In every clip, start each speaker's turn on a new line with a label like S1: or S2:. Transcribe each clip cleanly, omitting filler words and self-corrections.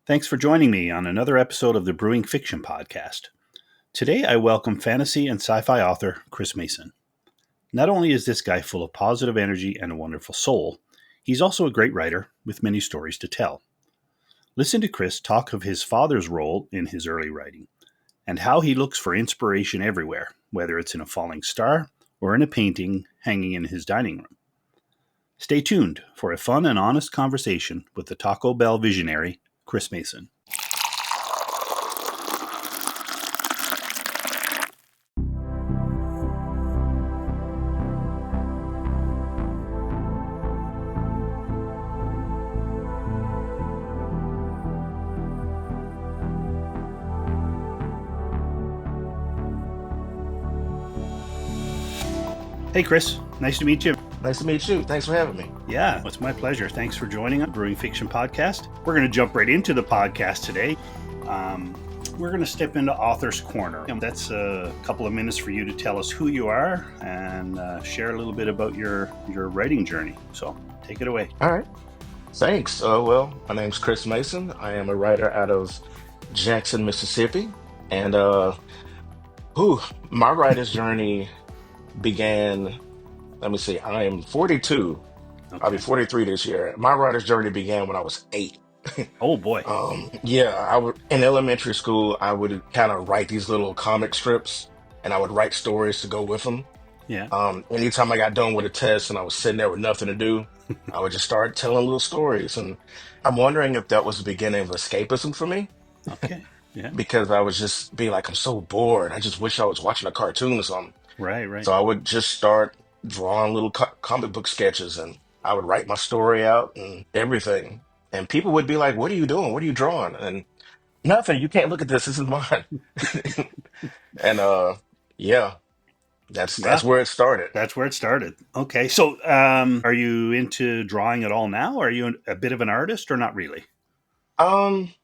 S1: Thanks for joining me on another episode of the Brewing Fiction Podcast. Today I welcome fantasy and sci-fi author Chris Mason. Not only is this guy full of positive energy and a wonderful soul, he's also a great writer with many stories to tell. Listen to Chris talk of his father's role in his early writing and how he looks for inspiration everywhere, whether it's in a falling star or in a painting hanging in his dining room. Stay tuned for a fun and honest conversation with the Taco Bell visionary, Chris Mason. Hey, Chris. Nice to meet you.
S2: Nice to meet you. Thanks for having me.
S1: Yeah, it's my pleasure. Thanks for joining us, Brewing Fiction Podcast. We're going to jump right into the podcast today. We're going to step into Author's Corner. And that's a couple of minutes for you to tell us who you are and share a little bit about your writing journey. So take it away.
S2: All right. Thanks. My name's Chris Mason. I am a writer out of Jackson, Mississippi. And whew, my writer's journey began, let me see, I am 42. I'll be
S1: Okay.
S2: 43 this year. My writer's journey began when I was 8.
S1: Oh, boy.
S2: I would in elementary school, I would kind of write these little comic strips and I would write stories to go with them.
S1: Yeah.
S2: Anytime I got done with a test and I was sitting there with nothing to do, I would just start telling little stories. And I'm wondering if that was the beginning of escapism for me
S1: Okay. Yeah.
S2: because I was just be like, I'm so bored. I just wish I was watching a cartoon or something.
S1: Right, right.
S2: So I would just start drawing little comic book sketches and I would write my story out and everything. And people would be like, what are you doing? What are you drawing? And nothing. You can't look at this. This is mine. And yeah, that's
S1: Yeah.
S2: where it started.
S1: That's where it started. Okay. So are you into drawing at all now? Are you a bit of an artist or not really?
S2: Um,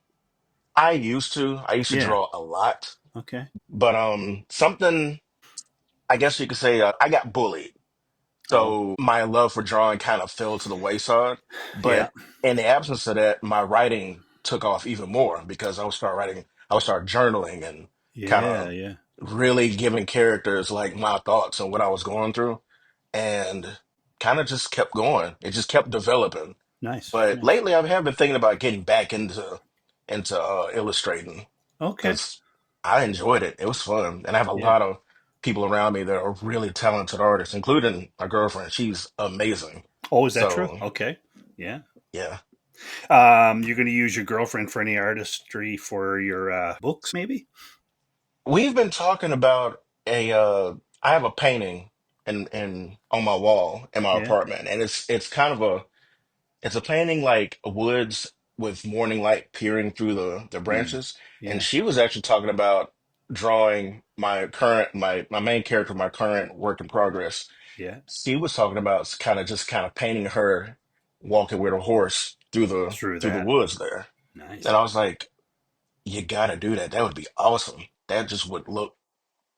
S2: I used to
S1: Yeah.
S2: draw a lot,
S1: Okay.
S2: but something I guess you could say I got bullied.
S1: Oh,
S2: So my love for drawing kind of fell to the wayside.
S1: yeah.
S2: But in the absence of that, my writing took off even more because I would start journaling and kind
S1: Yeah,
S2: of
S1: yeah.
S2: really giving characters like my thoughts and what I was going through and kind of just kept going. It just kept developing.
S1: Nice.
S2: But
S1: Nice.
S2: lately I have been thinking about getting back into illustrating
S1: Okay.
S2: because I enjoyed it. It was fun, and I have a
S1: Yeah.
S2: lot of people around me that are really talented artists, including my girlfriend. She's amazing.
S1: Oh, is that true?
S2: So
S1: Okay. Yeah.
S2: yeah,
S1: You're going to use your girlfriend for any artistry for your books, maybe?
S2: we've been talking about a. I have a painting in on my wall in my
S1: Yeah.
S2: apartment, and it's kind of it's a painting like woods with morning light peering through the
S1: Mm.
S2: branches. And
S1: Yeah.
S2: she was actually talking about drawing my main character, my current work in progress.
S1: Yeah.
S2: She was talking about kind of painting her walking with a horse
S1: Through
S2: through the
S1: that.
S2: woods there.
S1: Nice.
S2: And I was like, you gotta do that. That would be awesome. That just would look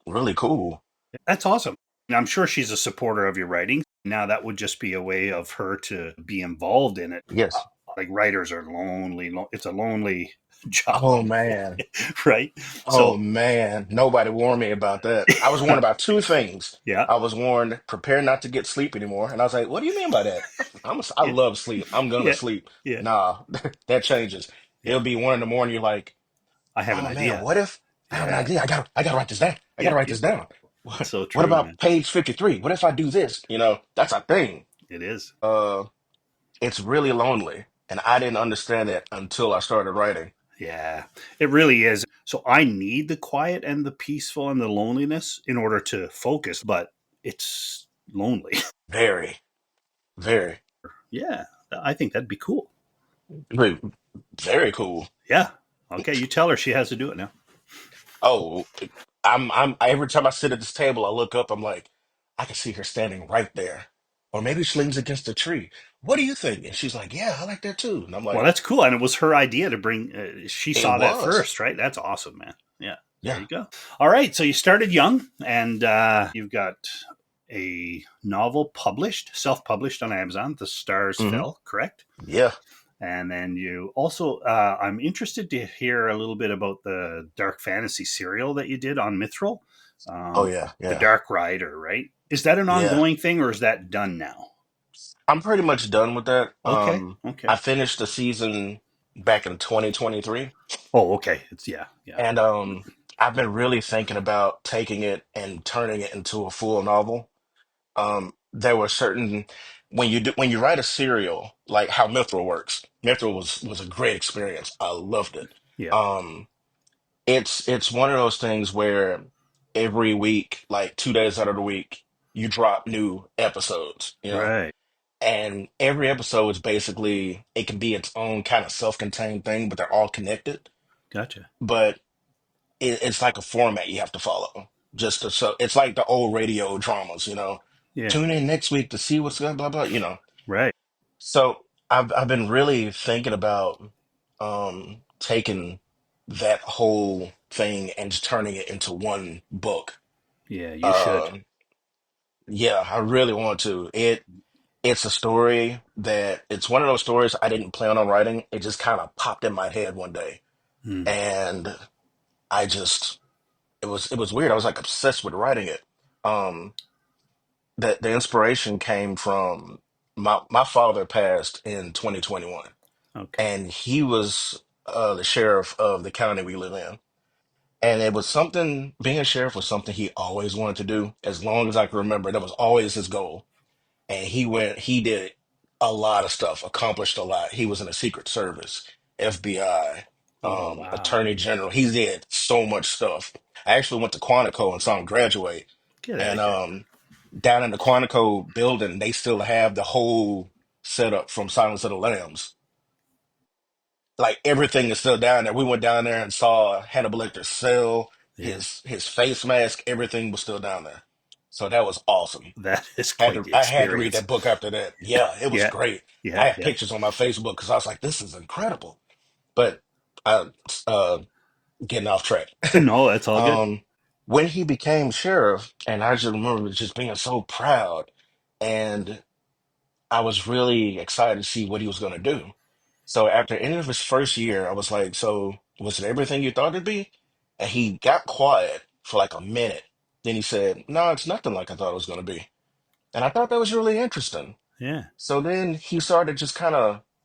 S2: really cool.
S1: That's awesome. And I'm sure she's a supporter of your writing. Now, that would just be a way of her to be involved in it.
S2: Yes.
S1: Like writers are lonely. It's a lonely job,
S2: Oh man.
S1: right?
S2: Oh
S1: So,
S2: man, nobody warned me about that. I was warned about two things.
S1: yeah.
S2: I was warned, prepare not to get sleep anymore. And I was like, what do you mean by that? I
S1: Yeah.
S2: love sleep. I'm gonna
S1: Yeah.
S2: sleep.
S1: Yeah.
S2: Nah, that changes. It'll
S1: Yeah.
S2: be 1 in the morning. You're like,
S1: I have an
S2: oh man,
S1: idea.
S2: what if I have an
S1: Yeah.
S2: idea? I gotta write this down. I gotta
S1: Yep.
S2: write
S1: Yep.
S2: this down.
S1: So
S2: What
S1: true, man.
S2: about page 53? What if I do this? That's a thing.
S1: It is.
S2: Uh, it's really lonely. And I didn't understand that until I started writing.
S1: Yeah, it really is. So I need the quiet and the peaceful and the loneliness in order to focus, but it's lonely.
S2: Very, very,
S1: Yeah, I think that'd be cool.
S2: very, very cool.
S1: Yeah. Okay, you tell her she has to do it now.
S2: Oh, every time I sit at this table, I look up, I'm like, I can see her standing right there. Or maybe she leans against a tree. What do you think? And she's like, yeah, I like that too. And I'm
S1: Well,
S2: like,
S1: that's cool. And it was her idea to bring, she
S2: it
S1: saw that
S2: was.
S1: first, right? That's awesome, man. Yeah, there
S2: Yeah.
S1: you go. All right, so you started young and you've got a novel published, self published on Amazon, The Stars
S2: Hmm.
S1: Fell, correct?
S2: Yeah.
S1: And then you also, I'm interested to hear a little bit about the dark fantasy serial that you did on Mithril,
S2: Oh
S1: um,
S2: yeah,
S1: the
S2: yeah,
S1: Dark Rider, right? Is that an
S2: yeah.
S1: ongoing thing or is that done now?
S2: I'm pretty much done with that.
S1: Okay, okay.
S2: I finished the season back in 2023,
S1: Oh, okay. It's yeah, yeah,
S2: and I've been really thinking about taking it and turning it into a full novel. There were certain when you write a serial, like how Mithril works. Mithril was a great experience. I loved it.
S1: yeah.
S2: Um, it's one of those things where every week, like 2 days out of the week, you drop new episodes,
S1: Right.
S2: and every episode is basically it can be its own kind of self-contained thing, but they're all connected.
S1: Gotcha.
S2: But it's like a format you have to follow. Just to, so it's like the old radio dramas.
S1: Yeah.
S2: Tune in next week to see what's going blah blah.
S1: Right.
S2: So I've been really thinking about taking that whole thing and just turning it into one book.
S1: Yeah, you should.
S2: Uh, yeah, I really want to. It's a story that it's one of those stories I didn't plan on writing. It just kind of popped in my head one day,
S1: Hmm.
S2: and I just it was weird. I was like obsessed with writing it. Um, the inspiration came from my father passed in 2021,
S1: Okay.
S2: and he was the sheriff of the county we live in. And it was something, being a sheriff was something he always wanted to do. As long as I can remember, that was always his goal. And he did a lot of stuff, accomplished a lot. He was in the Secret Service, FBI,
S1: Oh, wow.
S2: Attorney General. He did so much stuff. I actually went to Quantico and saw him graduate.
S1: Get out
S2: And
S1: of here.
S2: down in the Quantico building, they still have the whole setup from Silence of the Lambs. Like everything is still down there. We went down there and saw Hannibal Lecter's cell,
S1: Yeah.
S2: his face mask, everything was still down there. So that was awesome.
S1: That is
S2: Had
S1: quite
S2: to
S1: the
S2: I had to read
S1: experience.
S2: that book after that. Yeah, it was
S1: Yeah.
S2: great. I
S1: Yeah.
S2: had
S1: Yeah.
S2: pictures on my Facebook because I was like, this is incredible. But I getting off track.
S1: No, that's all good.
S2: um when he became sheriff, and I just remember just being so proud, and I was really excited to see what he was gonna do. So after the end of his first year, I was like, so was it everything you thought it'd be? And he got quiet for like a minute. Then he said, no, it's nothing like I thought it was going to be. And I thought that was really interesting.
S1: Yeah.
S2: So then he started just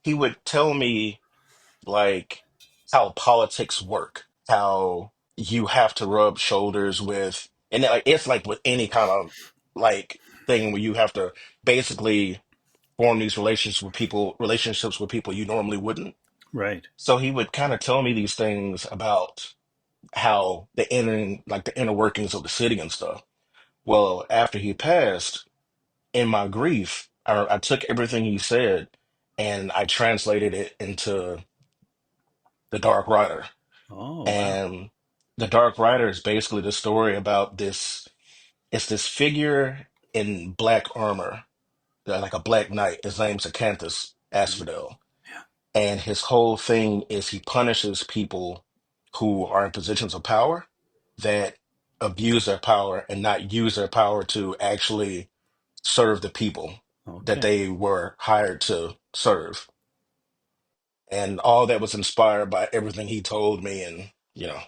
S2: he would tell me like how politics work, how you have to rub shoulders with, and like it's like with any kind of like thing where you have to basically form these relationships with people you normally wouldn't.
S1: Right.
S2: So he would kind of tell me these things about how the inner workings of the city and stuff. Well, after he passed, in my grief, I took everything he said and I translated it into The Dark Rider.
S1: Oh, wow.
S2: And The Dark Rider is basically the story about it's this figure in black armor, like a black knight. His name's Acanthus
S1: Mhm.
S2: Asphodel.
S1: Yeah.
S2: And his whole thing is he punishes people who are in positions of power that abuse their power and not use their power to actually serve the people that
S1: Okay.
S2: they were hired to serve. And all that was inspired by everything he told me. And, yeah,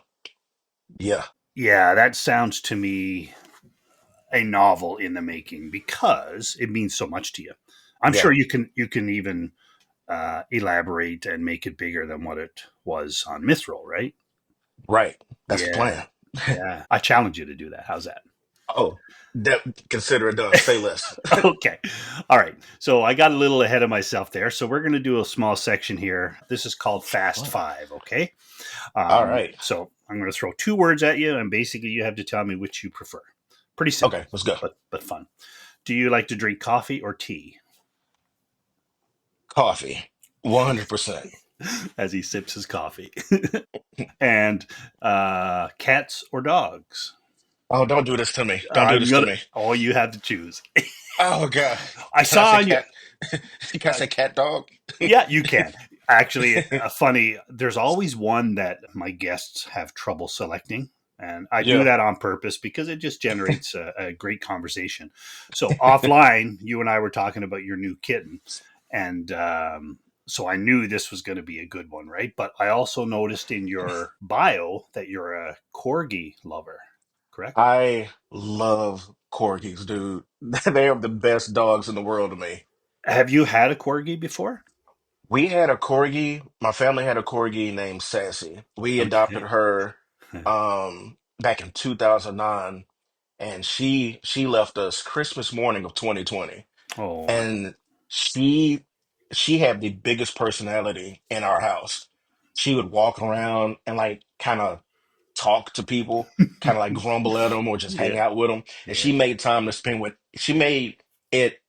S1: Yeah, that sounds to me a novel in the making because it means so much to you. I'm sure
S2: yeah,
S1: you can even elaborate and make it bigger than what it was on Mithril, right?
S2: right. That's the
S1: Yeah,
S2: plan.
S1: yeah. I challenge you to do that. How's that?
S2: Oh, that consider it done. Say less.
S1: Okay. All right. So I got a little ahead of myself there. So we're going to do a small section here. This is called Fast
S2: Oh,
S1: Five. Okay.
S2: all right.
S1: So I'm going to throw two words at you, and basically you have to tell me which you prefer. Pretty
S2: Okay,
S1: simple,
S2: let's go.
S1: but fun. Do you like to drink coffee or tea?
S2: Coffee. 100%.
S1: As he sips his coffee. And cats or dogs?
S2: Oh, don't do this to me. Don't do this to me.
S1: Oh, you have to choose.
S2: Oh God.
S1: I
S2: Can I
S1: saw
S2: say
S1: on you.
S2: cat? Can I say cat dog?
S1: Yeah, you can. Actually, funny, there's always one that my guests have trouble selecting. And I do
S2: Yeah.
S1: that on purpose because it just generates a great conversation. So offline, you and I were talking about your new kitten. And So I knew this was going to be a good one, right? But I also noticed in your bio that you're a corgi lover, correct?
S2: I love corgis, dude. They are the best dogs in the world to me.
S1: Have you had a corgi before?
S2: We had a corgi. My family had a corgi named Sassy. We adopted
S1: Okay.
S2: her back in 2009, and she left us Christmas morning of 2020.
S1: Oh,
S2: And she she had the biggest personality in our house. She would walk around and like kind of talk to people, kind of like grumble at them or just
S1: yeah,
S2: hang out with them. And
S1: yeah.
S2: she made time to spend with. She made it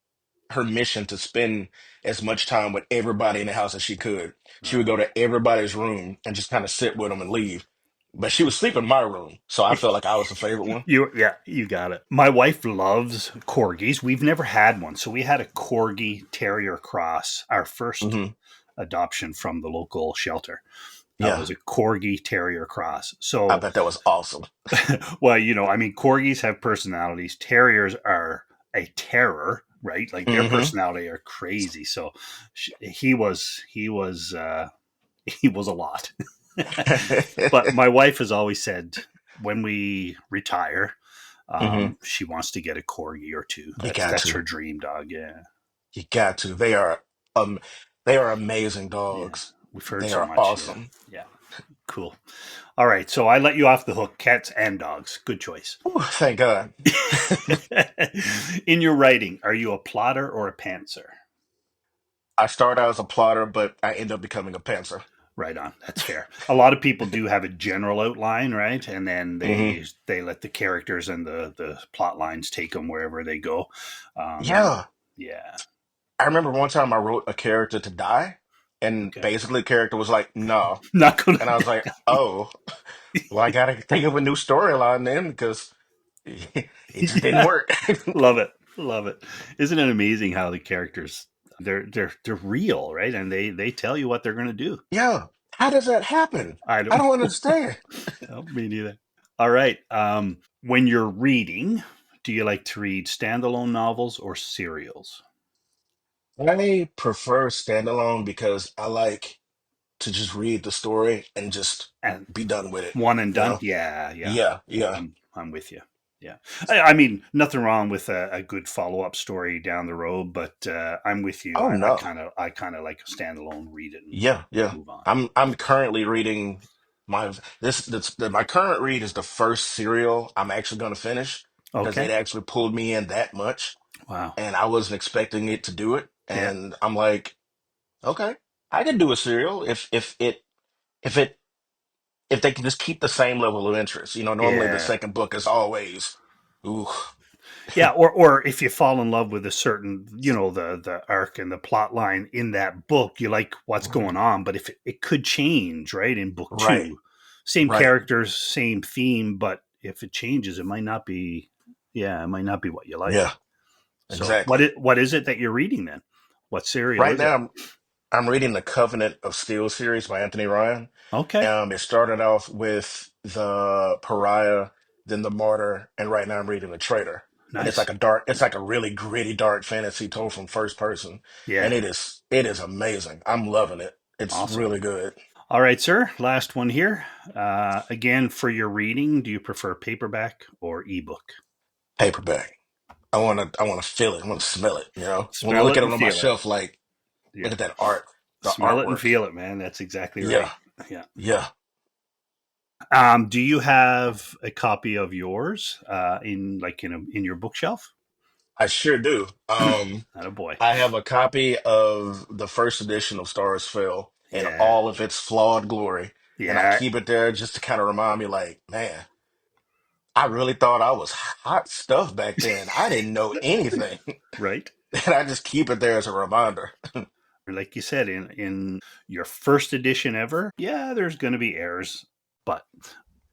S2: her mission to spend as much time with everybody in the house as she could. She would
S1: Uh,
S2: go to everybody's room and just kind of sit with them and leave. But she would sleep in my room, so I felt like I was the favorite one.
S1: yeah, you got it. My wife loves corgis. We've never had one, so we had a corgi terrier cross. Our first
S2: Hmm.
S1: adoption from the local shelter
S2: Yeah,
S1: was a corgi terrier cross.
S2: I
S1: So,
S2: bet that was awesome.
S1: well, I mean, corgis have personalities. Terriers are a terror, right? Like their
S2: Hmm.
S1: personality are crazy. So, he was a lot. But my wife has always said when we retire,
S2: Hmm.
S1: she wants to get a corgi or two.
S2: You
S1: That's
S2: got
S1: that's
S2: to.
S1: her dream dog. Yeah,
S2: You got to. Um they are amazing
S1: yeah.
S2: dogs.
S1: We've heard
S2: They
S1: so
S2: are
S1: much. Yeah,
S2: awesome.
S1: yeah. Cool. All right, so I let you off the hook. Cats and dogs. Good choice.
S2: Ooh, thank God.
S1: In your writing, are you a plotter or a pantser?
S2: I started out as a plotter, but I end up becoming a pantser.
S1: Right on. That's fair. A lot of people do have a general outline, right? And then
S2: Hmm.
S1: they let the characters and the plot lines take them wherever they go. Um,
S2: Yeah.
S1: yeah.
S2: I remember one time I wrote a character to die, and
S1: Okay.
S2: basically the character was like, no.
S1: Not gonna.
S2: And I was like, oh, well, I gotta think of a new storyline then because it just didn't
S1: Yeah.
S2: work.
S1: Love it. Love it. Isn't it amazing how the characters they're real, right? And they tell you what they're going to do.
S2: Yeah. How does that happen?
S1: I
S2: I
S1: don't
S2: don't understand.
S1: know. Me neither. All right. When you're reading, do you like to read standalone novels or serials?
S2: I prefer standalone because I like to just read the story and just
S1: And
S2: be done with it.
S1: one and
S2: You
S1: done?
S2: know?
S1: Yeah, yeah.
S2: Yeah, yeah.
S1: I'm with you. Yeah. I mean, nothing wrong with a good follow up story down the road, but I'm with you.
S2: Oh
S1: I
S2: no.
S1: kind of I kind of like a standalone, read it and
S2: Yeah, yeah.
S1: move on.
S2: I'm currently reading my my current read is the first serial I'm actually going to finish because
S1: Okay.
S2: it actually pulled me in that much
S1: Wow.
S2: and I wasn't expecting it to do it
S1: Yeah.
S2: and I'm like, okay, I can do a serial if it if they can just keep the same level of interest. You know, normally the
S1: Yeah.
S2: second book is always ooh.
S1: Yeah, or if you fall in love with a certain, the arc and the plot line in that book, you like what's going on. But if it could change, right, in book
S2: Right,
S1: two, same
S2: right.
S1: characters, same theme, but if it changes, it might not be, yeah, it might not be what you like.
S2: Yeah,
S1: So
S2: exactly.
S1: what is it that you're reading then? What serial
S2: Right
S1: is it?
S2: now I'm reading the Covenant of Steel series by Anthony Ryan.
S1: Okay,
S2: It started off with the Pariah, then the Martyr, and right now I'm reading the Traitor. And
S1: nice,
S2: it's like a really gritty, dark fantasy told from first person, and
S1: yeah,
S2: it is amazing. I'm loving it. It's
S1: awesome.
S2: really good.
S1: All right, sir. Last one here. Again, for your reading, do you prefer paperback or ebook?
S2: Paperback. I want to feel it. I want to smell it. You know, I want to
S1: Smell
S2: look
S1: it
S2: at it
S1: and
S2: on my
S1: feel it.
S2: shelf. Like, look
S1: Yeah.
S2: at that art, the
S1: Smell it and
S2: artwork.
S1: feel it, man. That's exactly right.
S2: Yeah,
S1: Yeah.
S2: yeah.
S1: Do you have a copy of yours in your bookshelf?
S2: I sure do.
S1: Not a boy.
S2: I have a copy of the first edition of Stars Fell in
S1: Yeah.
S2: all of its flawed glory, and I
S1: Yeah.
S2: keep it there just to kind of remind me, like, man, I really thought I was hot stuff back then. I didn't know anything,
S1: Right.
S2: and I just keep it there as a reminder.
S1: Like you said, in your first edition ever, yeah, there's going to be errors, but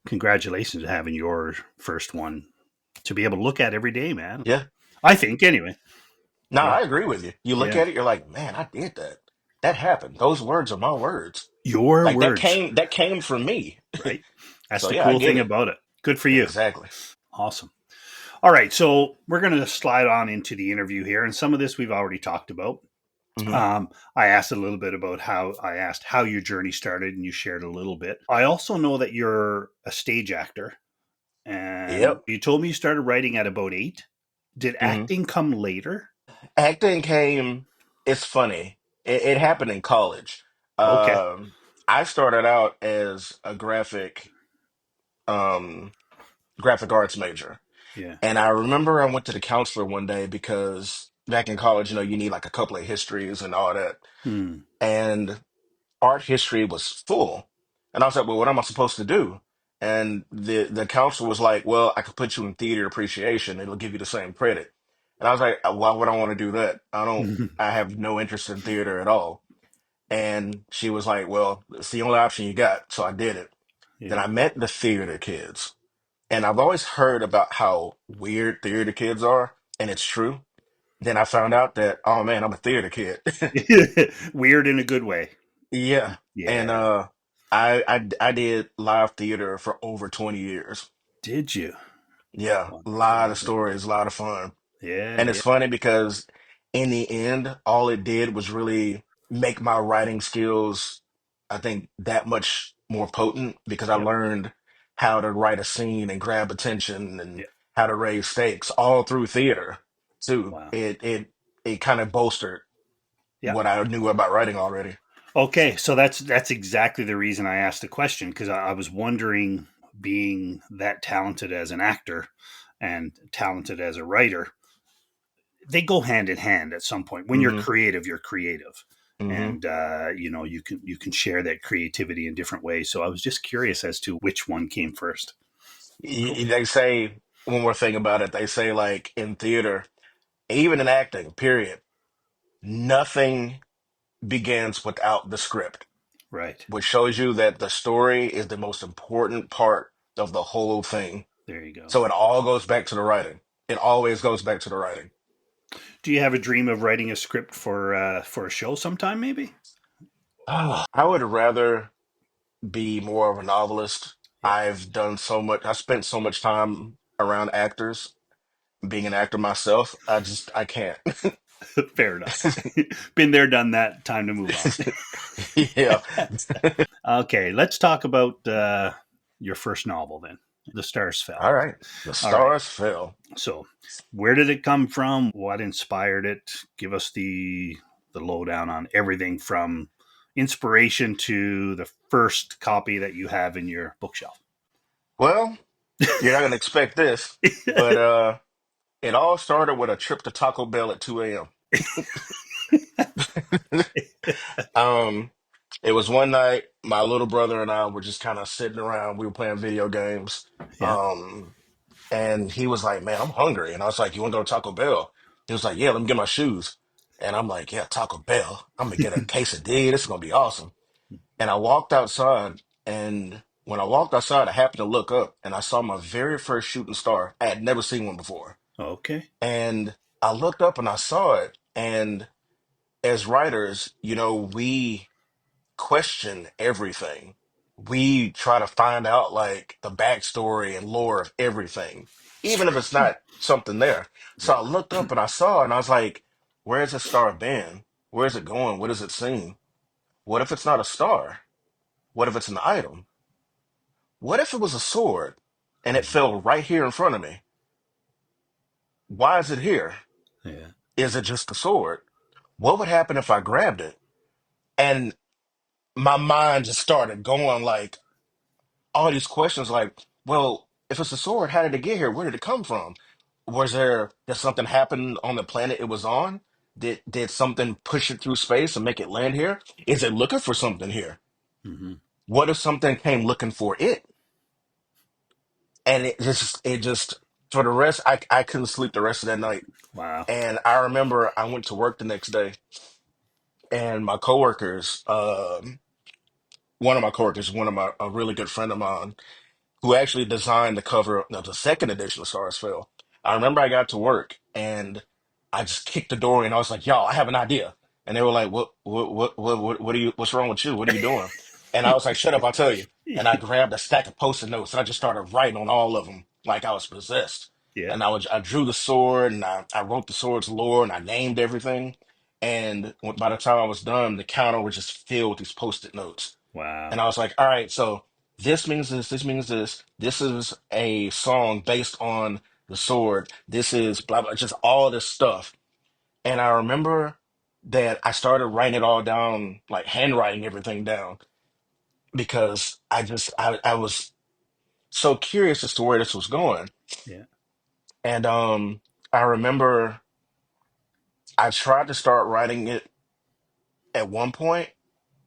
S1: congratulations to having your first one to be able to look at every day, man.
S2: Yeah,
S1: I think anyway.
S2: no,
S1: Yeah.
S2: I agree with you. You look
S1: Yeah.
S2: at it, you're like, man, I did that. That happened. Those words are my words.
S1: Your
S2: Like
S1: words,
S2: that came from me.
S1: right? That's
S2: So
S1: the
S2: yeah, I
S1: cool
S2: get
S1: thing
S2: it.
S1: about it. Good for you.
S2: Exactly.
S1: Awesome. All right, so we're going to slide on into the interview here, and some of this we've already talked about.
S2: Hmm.
S1: I asked a little bit about how your journey started, and you shared a little bit. I also know that you're a stage actor, and
S2: Yep.
S1: you told me you started writing at about 8. Did
S2: Hmm.
S1: acting come later?
S2: Acting came, it's funny. It happened in college.
S1: Okay.
S2: Um, I started out as a um, graphic arts major.
S1: Yeah.
S2: And I remember I went to the counselor one day because back in college, you need like a couple of histories and all that.
S1: Hmm.
S2: And art history was full. And I was like, well, what am I supposed to do? And the counselor was like, well, I could put you in theater appreciation. It'll give you the same credit. And I was like, why would I want to do that? I have no interest in theater at all. And she was like, well, it's the only option you got. So I did it. Then
S1: Yeah.
S2: I met the theater kids. And I've always heard about how weird theater kids are. And it's true. Then I found out that, oh man, I'm a theater kid.
S1: Weird in a good way.
S2: Yeah. And
S1: Yeah.
S2: I did live theater for over 20 years.
S1: Did you?
S2: Yeah, a lot of
S1: Unbelievable.
S2: stories, a lot of fun.
S1: Yeah.
S2: And it's
S1: Yeah.
S2: funny because in the end, all it did was really make my writing skills, I think, that much more potent because I
S1: Yep.
S2: learned how to write a scene and grab attention and
S1: Yeah.
S2: how to raise stakes all through theater too.
S1: Wow.
S2: It kind of bolstered
S1: Yeah.
S2: what I knew about writing already.
S1: Okay, so that's exactly the reason I asked the question, because I was wondering, being that talented as an actor and talented as a writer, they go hand in hand at some point. When
S2: Hmm.
S1: you're creative,
S2: Hmm.
S1: and you can share that creativity in different ways. So I was just curious as to which one came first. Cool.
S2: They say one more thing about it. They say like in theater, even in acting, period, nothing begins without the script,
S1: Right.
S2: which shows you that the story is the most important part of the whole thing.
S1: There you go.
S2: So it all goes back to the writing. It always goes back to the writing.
S1: Do you have a dream of writing a script for a show sometime? Maybe.
S2: I would rather be more of a novelist.
S1: Yeah.
S2: I spent so much time around actors, being an actor myself. I can't.
S1: Fair enough. Been there, done that. Time to move on.
S2: Yeah.
S1: Okay, let's talk about your first novel then. The Stars Fell.
S2: All right. The
S1: All right.
S2: stars fell.
S1: So, where did it come from? What inspired it? Give us the lowdown on everything from inspiration to the first copy that you have in your bookshelf.
S2: Well, you're not gonna expect this, but it all started with a trip to Taco Bell at 2 a.m. Um, it was one night, my little brother and I were just kind of sitting around. We were playing video games.
S1: Yeah.
S2: Um, and he was like, "Man, I'm hungry." And I was like, "You want to go to Taco Bell?" He was like, "Yeah, let me get my shoes." And I'm like, "Yeah, Taco Bell. I'm gonna get a quesadilla. This is gonna be awesome." And I walked outside, and when I walked outside, I happened to look up and I saw my very first shooting star. I had never seen one before.
S1: Okay.
S2: And I looked up and I saw it. And as writers, we question everything. We try to find out like the backstory and lore of everything, even if it's not something there. So
S1: Right.
S2: I looked up and I saw it and I was like, where's the star been? Where's it going? What does it seem? What if it's not a star? What if it's an item? What if it was a sword and it fell right here in front of me? Why is it here?
S1: Yeah.
S2: Is it just a sword? What would happen if I grabbed it? And my mind just started going like all these questions like, well, if it's a sword, how did it get here? Where did it come from? Did something happen on the planet it was on? Did something push it through space and make it land here? Is it looking for something here?
S1: Hmm.
S2: What if something came looking for it? And it just for the rest, I couldn't sleep the rest of that night.
S1: Wow.
S2: And I remember I went to work the next day and my coworkers, one of my coworkers, a really good friend of mine, who actually designed the cover of the second edition of Stars Fell. I remember I got to work and I just kicked the door and I was like, "Y'all, I have an idea." And they were like, what's wrong with you? What are you doing?" And I was like, "Shut up, I'll tell you." And I grabbed a stack of post-it notes and I just started writing on all of them like I was possessed.
S1: Yeah.
S2: And I drew the sword and I wrote the sword's lore and I named everything. And by the time I was done, the counter was just filled with these post-it notes. And
S1: Wow.
S2: I was like, all right, so this means this means this. This is a song based on the sword. This is blah blah, just all this stuff. And I remember that I started writing it all down, like handwriting everything down, because I was so curious as to where this was going.
S1: Yeah.
S2: And I remember I tried to start writing it at one point,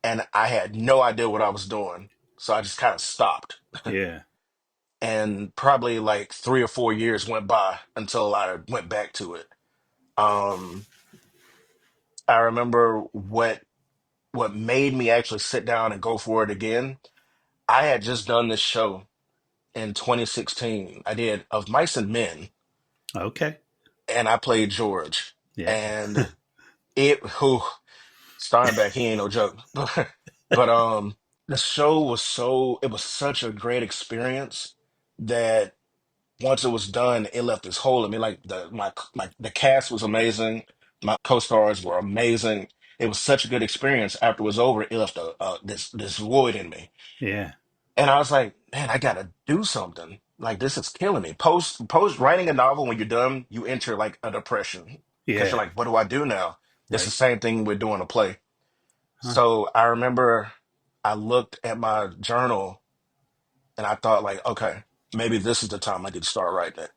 S2: and I had no idea what I was doing. So I just kind of stopped.
S1: Yeah.
S2: And probably like 3 or 4 years went by until I went back to it. Um, I remember what made me actually sit down and go for it again. I had just done this show in 2016. I did Of Mice and Men,
S1: Okay.
S2: and I played George.
S1: Yeah.
S2: And who Steinbeck, he ain't no joke. But the show was it was such a great experience that once it was done, it left this hole in me. Like the cast was amazing, my co-stars were amazing. It was such a good experience. After it was over, it left this void in me,
S1: Yeah.
S2: and I was like, man, I gotta do something. Like this is killing me. Post writing a novel, when you're done, you enter like a depression because you're
S1: Yeah.
S2: like, what do I do now? It's the
S1: Right.
S2: same thing with doing a play.
S1: Huh.
S2: So I remember I looked at my journal and I thought like, okay, maybe this is the time I need to start writing it.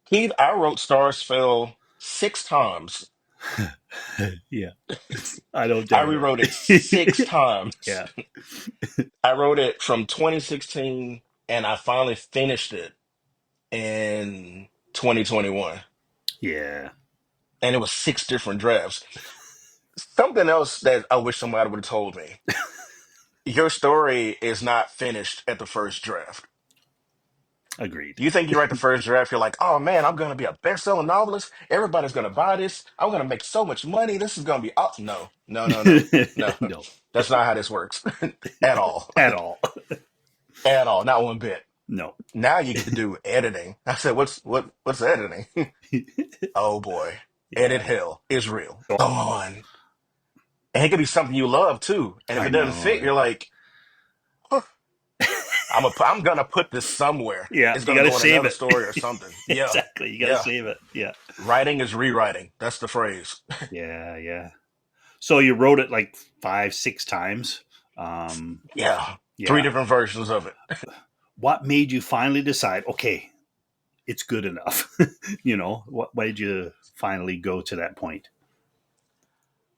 S2: Keith, I wrote Stars Fell 6 times.
S1: Yeah. I don't
S2: I
S1: doubt
S2: rewrote it six
S1: it.
S2: times.
S1: Yeah.
S2: I wrote it from 2016 and I finally finished it in 2021.
S1: Yeah.
S2: And it was 6 different drafts. Something else that I wish somebody would have told me. Your story is not finished at the first draft.
S1: Agreed.
S2: You think you write the first draft, you're like, oh man, I'm going to be a best-selling novelist. Everybody's going to buy this. I'm going to make so much money. This is going to be up. No, no, no, no, no.
S1: No.
S2: That's not how this works at all.
S1: At all.
S2: At all. Not one bit.
S1: No.
S2: Now you get to do editing. I said, what's editing? Oh boy. Edit
S1: Yeah.
S2: hell is real. Come on. And it could be something you love too. And if
S1: I
S2: it doesn't
S1: know.
S2: fit, you're like, huh, I'm gonna put this somewhere.
S1: Yeah.
S2: It's
S1: You
S2: gonna
S1: got to
S2: go in
S1: save
S2: another
S1: it.
S2: story or something. Yeah.
S1: Exactly. You got to
S2: Yeah.
S1: save it. Yeah.
S2: Writing is rewriting. That's the phrase.
S1: Yeah. Yeah. So you wrote it like 5, 6 times. Um,
S2: Yeah. Three
S1: yeah.
S2: different versions of it.
S1: What made you finally decide, okay, it's good enough? What made you finally go to that point?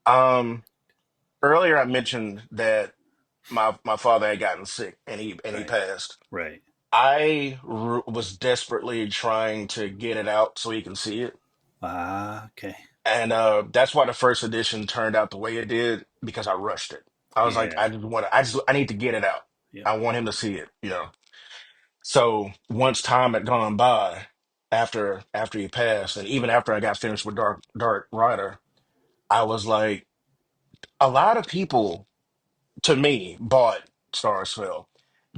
S2: Um, Earlier I mentioned that my father had gotten sick and he
S1: Right.
S2: passed.
S1: Right.
S2: Was desperately trying to get it out so he can see it.
S1: Ah, okay.
S2: And that's why the first edition turned out the way it did because I rushed it. I was like,
S1: Yeah.
S2: I need to get it out.
S1: Yeah.
S2: I want him to see it. So once time had gone by after he passed, and even after I got finished with Dark Rider, I was like, a lot of people to me bought Stars Fell,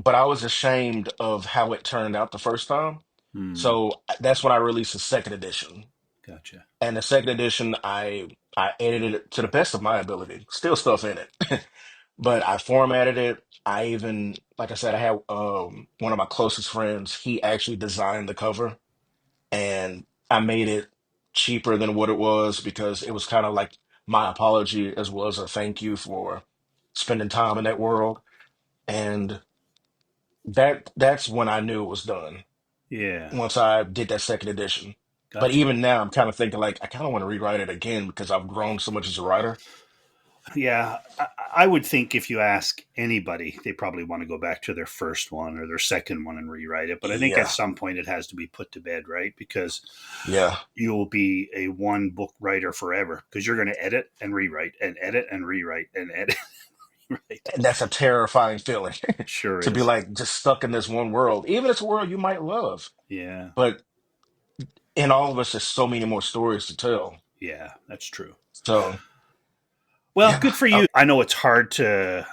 S2: but I was ashamed of how it turned out the first time.
S1: Hmm.
S2: So that's when I released the second edition.
S1: Gotcha.
S2: And the second edition, I edited it to the best of my ability. Still stuff in it, but I formatted it. I even, like I said, I had one of my closest friends. He actually designed the cover, and I made it cheaper than what it was because it was kind of like my apology as well as a thank you for spending time in that world. And that's when I knew it was done.
S1: Yeah.
S2: Once I did that second edition. But
S1: Gotcha.
S2: even now, I'm kind of thinking like I kind of want to rewrite it again because I've grown so much as a writer.
S1: Yeah. I would think if you ask anybody, they probably want to go back to their first one or their second one and rewrite it. But I think at
S2: Yeah,
S1: some point it has to be put to bed, right? Because
S2: yeah,
S1: you'll be a one book writer forever because you're going to edit and rewrite and edit. Right.
S2: and that's a terrifying feeling
S1: Sure
S2: to be
S1: is.
S2: like just stuck in this one world, even if it's a world you might love.
S1: Yeah.
S2: But in all of us, there's so many more stories to tell.
S1: Yeah. That's true.
S2: So
S1: Well,
S2: yeah,
S1: good for you. I know it's hard to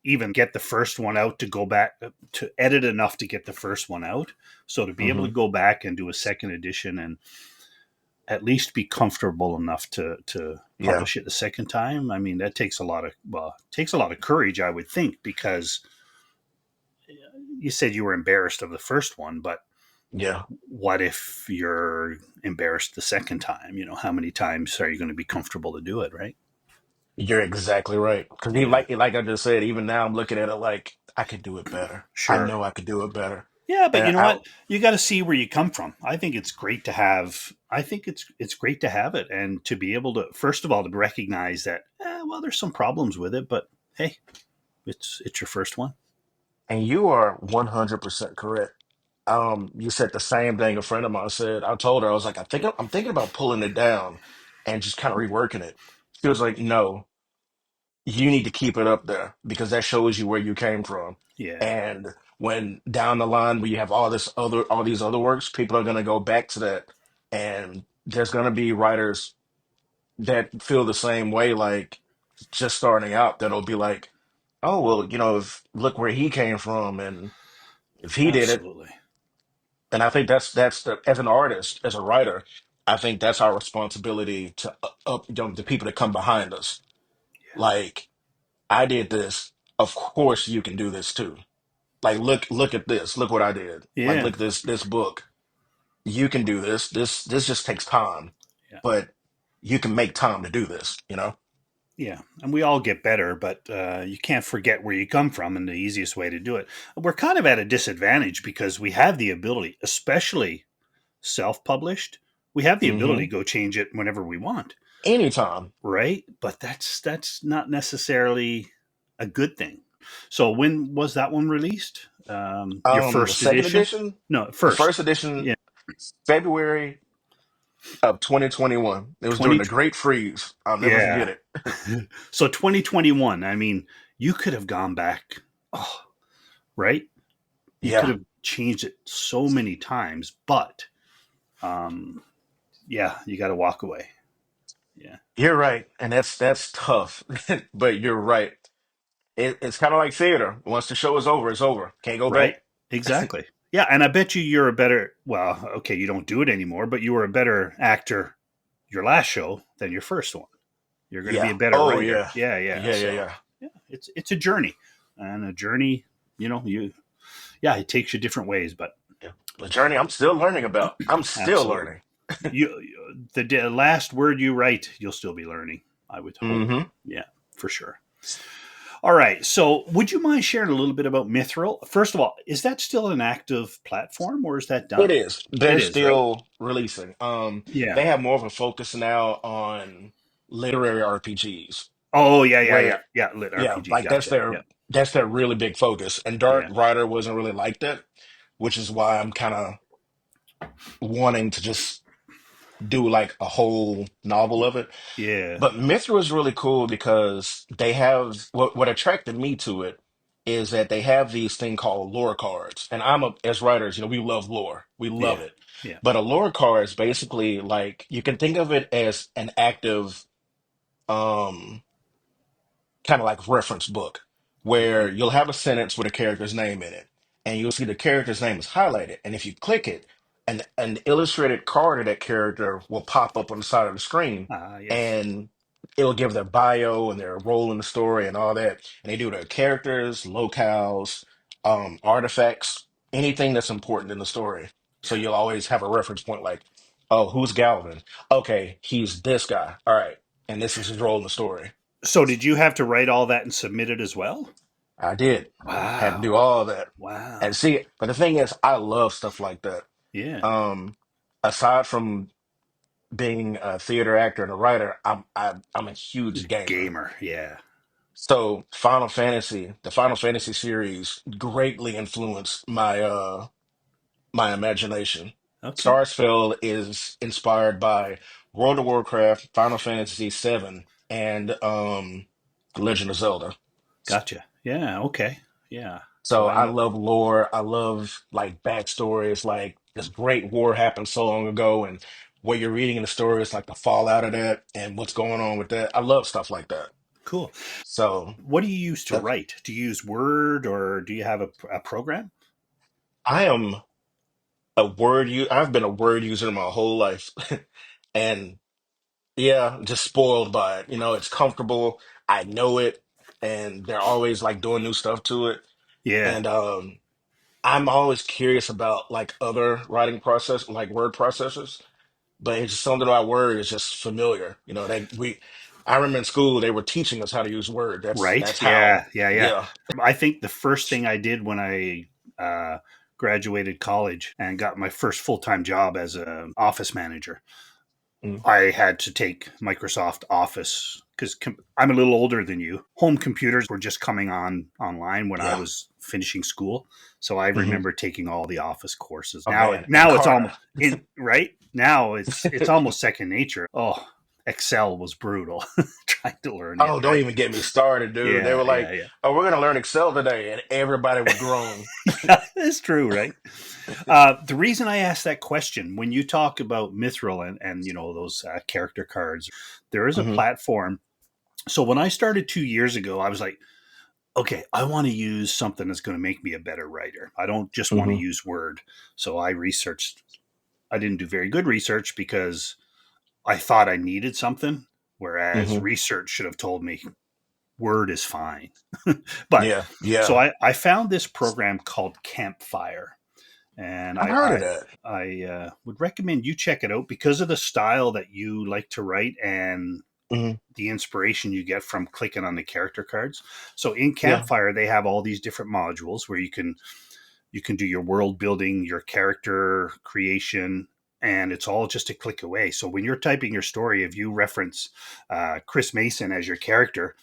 S1: even get the first one out to go back to edit enough to get the first one out. So to be able to
S2: hmm
S1: go back and do a second edition and at least be comfortable enough to
S2: Yeah.
S1: publish it the second time. I mean, that takes a lot of takes a lot of courage, I would think, because you said you were embarrassed of the first one, but
S2: Yeah.
S1: what if you're embarrassed the second time? You know, how many times are you going to be comfortable to do it, right?
S2: You're exactly right. Because
S1: Yeah,
S2: like I just said, even now I'm looking at it like I could do it better. I
S1: sure.
S2: know I could do it better.
S1: Yeah, but
S2: And
S1: you know
S2: I
S1: what? You got to see where you come from. I think it's great to have. I think it's great to have it and to be able to first of all to recognize that well, there's some problems with it, but hey, it's your first one.
S2: and you are 100% correct. You said the same thing a friend of mine said. I told her, I was like, I'm thinking about pulling it down and just kind of reworking it. She was like, no, you need to keep it up there because that shows you where you came from.
S1: Yeah,
S2: And when down the line when you have all these other works, people are gonna go back to that. And there's gonna be writers that feel the same way, like just starting out, that'll be like, oh well, if look where he came from and if he did it.
S1: absolutely.
S2: And I think that's the as an artist, as a writer, I think that's our responsibility to up the people that come behind us. Like, I did this, of course you can do this too. Like, look at this, look what I did. Like,
S1: Yeah,
S2: look at this book. You can do this. This just takes time,
S1: yeah,
S2: but you can make time to do this.
S1: yeah. And we all get better, but you can't forget where you come from, and the easiest way to do it. We're kind of at a disadvantage because we have the ability, especially self-published. We have the ability
S2: Hmm.
S1: to go change it whenever we want,
S2: Anytime.
S1: right? But that's not necessarily a good thing. So when was that one released? Your
S2: The
S1: first
S2: second
S1: edition?
S2: edition,
S1: No,
S2: the first
S1: first.
S2: edition,
S1: Yeah,
S2: February of 2021. It was during
S1: 20.
S2: the Great Freeze. I'll never
S1: Yeah.
S2: forget it.
S1: So 2021. I mean, you could have gone back. Oh, right. You could
S2: Yeah,
S1: have changed it so many times, but um, yeah, you got to walk away. Yeah.
S2: you're right, and that's tough. But you're right. It's kind of like theater. Once the show is over, it's over. Can't go
S1: Right.
S2: back.
S1: Exactly. Yeah, and I bet you're a better. Well, okay, you don't do it anymore, but you were a better actor your last show than your first one. You're going to be
S2: Yeah.
S1: a better
S2: Oh
S1: writer.
S2: yeah.
S1: Yeah, yeah.
S2: Yeah, yeah,
S1: So
S2: yeah.
S1: yeah, it's a journey, and a journey. You know, yeah, it takes you different ways, but
S2: Yeah. The journey I'm still learning about. I'm still
S1: absolutely.
S2: learning.
S1: The last word you write, you'll still be learning. I would hope.
S2: Hmm.
S1: Yeah, for sure. All right. So, would you mind sharing a little bit about Mithril? First of all, is that still an active platform, or is that
S2: It
S1: done?
S2: is.
S1: It
S2: They're
S1: is, right?
S2: still releasing.
S1: Yeah.
S2: They have more of a focus now on literary RPGs,
S1: Oh, yeah, yeah, yeah,
S2: where
S1: yeah. Lit
S2: yeah,
S1: RPG.
S2: like
S1: Gotcha. Yeah,
S2: that's their really big focus. And Dark
S1: yeah,
S2: Rider wasn't really like that, which is why I'm kind of wanting to just do like a whole novel of it.
S1: yeah,
S2: But Mithra is really cool because they have what attracted me to it is that they have these thing called lore cards. And as writers, we love lore. We love
S1: yeah,
S2: it.
S1: yeah.
S2: But a lore card is basically like you can think of it as an active um kind of like reference book where
S1: Okay.
S2: you'll have a sentence with a character's name in it, and you'll see the character's name is highlighted. And if you click it, an illustrated card of that character will pop up on the side of the screen,
S1: Ah, yes.
S2: and it'll give their bio and their role in the story and all that. And they do their characters, locales, artifacts, anything that's important in the story. So
S1: Yeah.
S2: you'll always have a reference point like, oh, who's Galvin? Okay, he's this guy. All right. And this is his role in the story.
S1: So, did you have to write all that and submit it as well?
S2: I did. Had to do
S1: Wow.
S2: all that. And
S1: Wow.
S2: see, but the thing is, I love stuff like that.
S1: Yeah.
S2: Um, Aside from being a theater actor and a writer, I'm a huge gamer.
S1: Gamer. Yeah.
S2: So the Final Fantasy series greatly influenced my imagination.
S1: Okay.
S2: Starsfell is inspired by World of Warcraft, Final Fantasy VII, and The Legend of Zelda.
S1: Gotcha. Yeah. Okay. Yeah. So
S2: So
S1: I
S2: I
S1: know.
S2: love lore. I love like backstories, like this great war happened so long ago, and what you're reading in the story is like the fallout of that and what's going on with that. I love stuff like that.
S1: Cool.
S2: So
S1: What do you use to
S2: that's,
S1: write? Do you use Word or do you have a program?
S2: I am I've been a word user my whole life, and yeah, just spoiled by it. You know, it's comfortable. I know it, and they're always like doing new stuff to it.
S1: Yeah.
S2: And I'm always curious about like other writing process, like word processors. But it's just something about Word is just familiar. You know, I remember in school they were teaching us how to use Word.
S1: Right.
S2: That's how.
S1: Yeah. Yeah. Yeah.
S2: Yeah.
S1: I think the first thing I did when I graduated college and got my first full time job as an office manager,
S2: Mm.
S1: I had to take Microsoft Office because I'm a little older than you. Home computers were just coming on online when I
S2: Yeah.
S1: was finishing school, so I
S2: Hmm.
S1: remember taking all the Office courses.
S2: Oh
S1: Now,
S2: man, and
S1: now it's
S2: Carter.
S1: almost in right now. It's almost second nature. Oh, Excel was brutal trying to learn it.
S2: Oh, don't
S1: Right?
S2: even get me started, dude. They
S1: Yeah,
S2: were
S1: yeah,
S2: like,
S1: yeah.
S2: "Oh, we're gonna learn Excel today," and everybody would groan.
S1: It's true, right? The reason I asked that question, when you talk about Mithril and those character cards, there is a
S2: Hmm.
S1: platform. So when I started 2 years ago, I was like, okay, I want to use something that's going to make me a better writer. I don't just want to
S2: Hmm.
S1: use Word. So I researched. I didn't do very good research because I thought I needed something, whereas
S2: Hmm.
S1: research should have told me Word is fine. But
S2: Yeah.
S1: so
S2: Yeah.
S1: I found this program called Campfire, and
S2: I've heard of that.
S1: I would recommend you check it out because of the style that you like to write and
S2: Hmm.
S1: the inspiration you get from clicking on the character cards. So in
S2: Yeah.
S1: Campfire, they have all these different modules where you can do your world building, your character creation, and it's all just a click away. So when you're typing your story, if you reference Chris Mason as your character,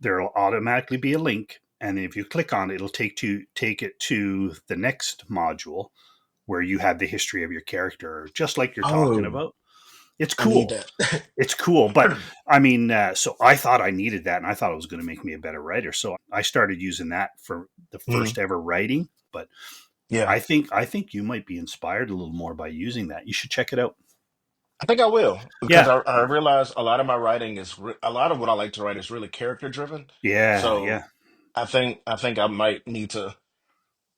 S1: there'll automatically be a link, and if you click on it, it'll take it to the next module where you have the history of your character, just like you're talking
S2: Oh,
S1: about. It's
S2: I need
S1: cool.
S2: that.
S1: It's cool, but I mean, so I thought I needed that, and I thought it was going to make me a better writer. So I started using that for the
S2: Hmm.
S1: first ever writing. But
S2: Yeah.
S1: I think you might be inspired a little more by using that. You should check it out.
S2: I think I will because
S1: Yeah,
S2: I realize a lot of my writing a lot of what I like to write is really character driven.
S1: yeah,
S2: So
S1: yeah,
S2: I think I might need to,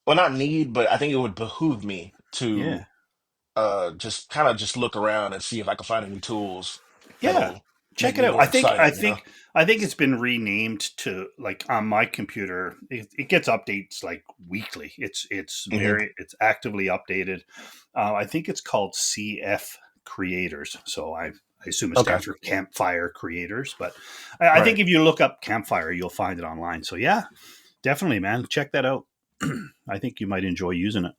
S2: well, not need, but I think it would behoove me
S1: yeah.
S2: to just kind of just look around and see if I can find any tools
S1: Yeah,
S2: that'll make
S1: check it
S2: me
S1: out.
S2: more excited, you know?
S1: I think it's been renamed to, like, on my computer. It gets updates like weekly.
S2: Hmm.
S1: It's actively updated. I think it's called CF Creators. So I assume it
S2: Okay.
S1: stands for Campfire Creators. But I think
S2: Right.
S1: if you look up Campfire, you'll find it online. So yeah, definitely, man, check that out. I think you might enjoy using it.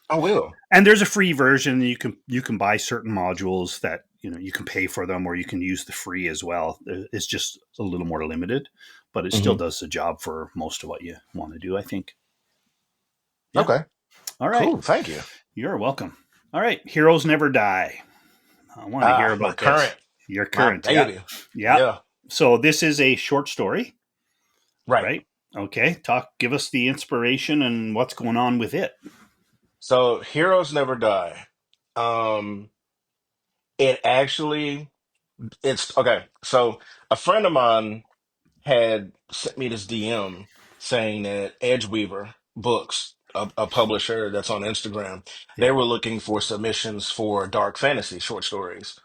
S2: I will.
S1: And there's a free version. You can buy certain modules that you can pay for them, or you can use the free as well. It's just a little more limited, but it still
S2: Hmm.
S1: does the job for most of what you want to do, I think. Yeah.
S2: Okay.
S1: All right.
S2: Cool. Thank you.
S1: You're welcome. All right. Heroes never die. I want to hear
S2: Ah, my
S1: about this.
S2: current,
S1: Your
S2: my
S1: current. Yeah.
S2: baby.
S1: Yeah.
S2: Yeah.
S1: So this is a short story,
S2: Right.
S1: right? Okay. Give us the inspiration and what's going on with it.
S2: So heroes never die. Um, it actually, it's okay. So a friend of mine had sent me this DM saying that Edgeweaver Books, a publisher that's on Instagram, they
S1: Yeah.
S2: were looking for submissions for dark fantasy short stories.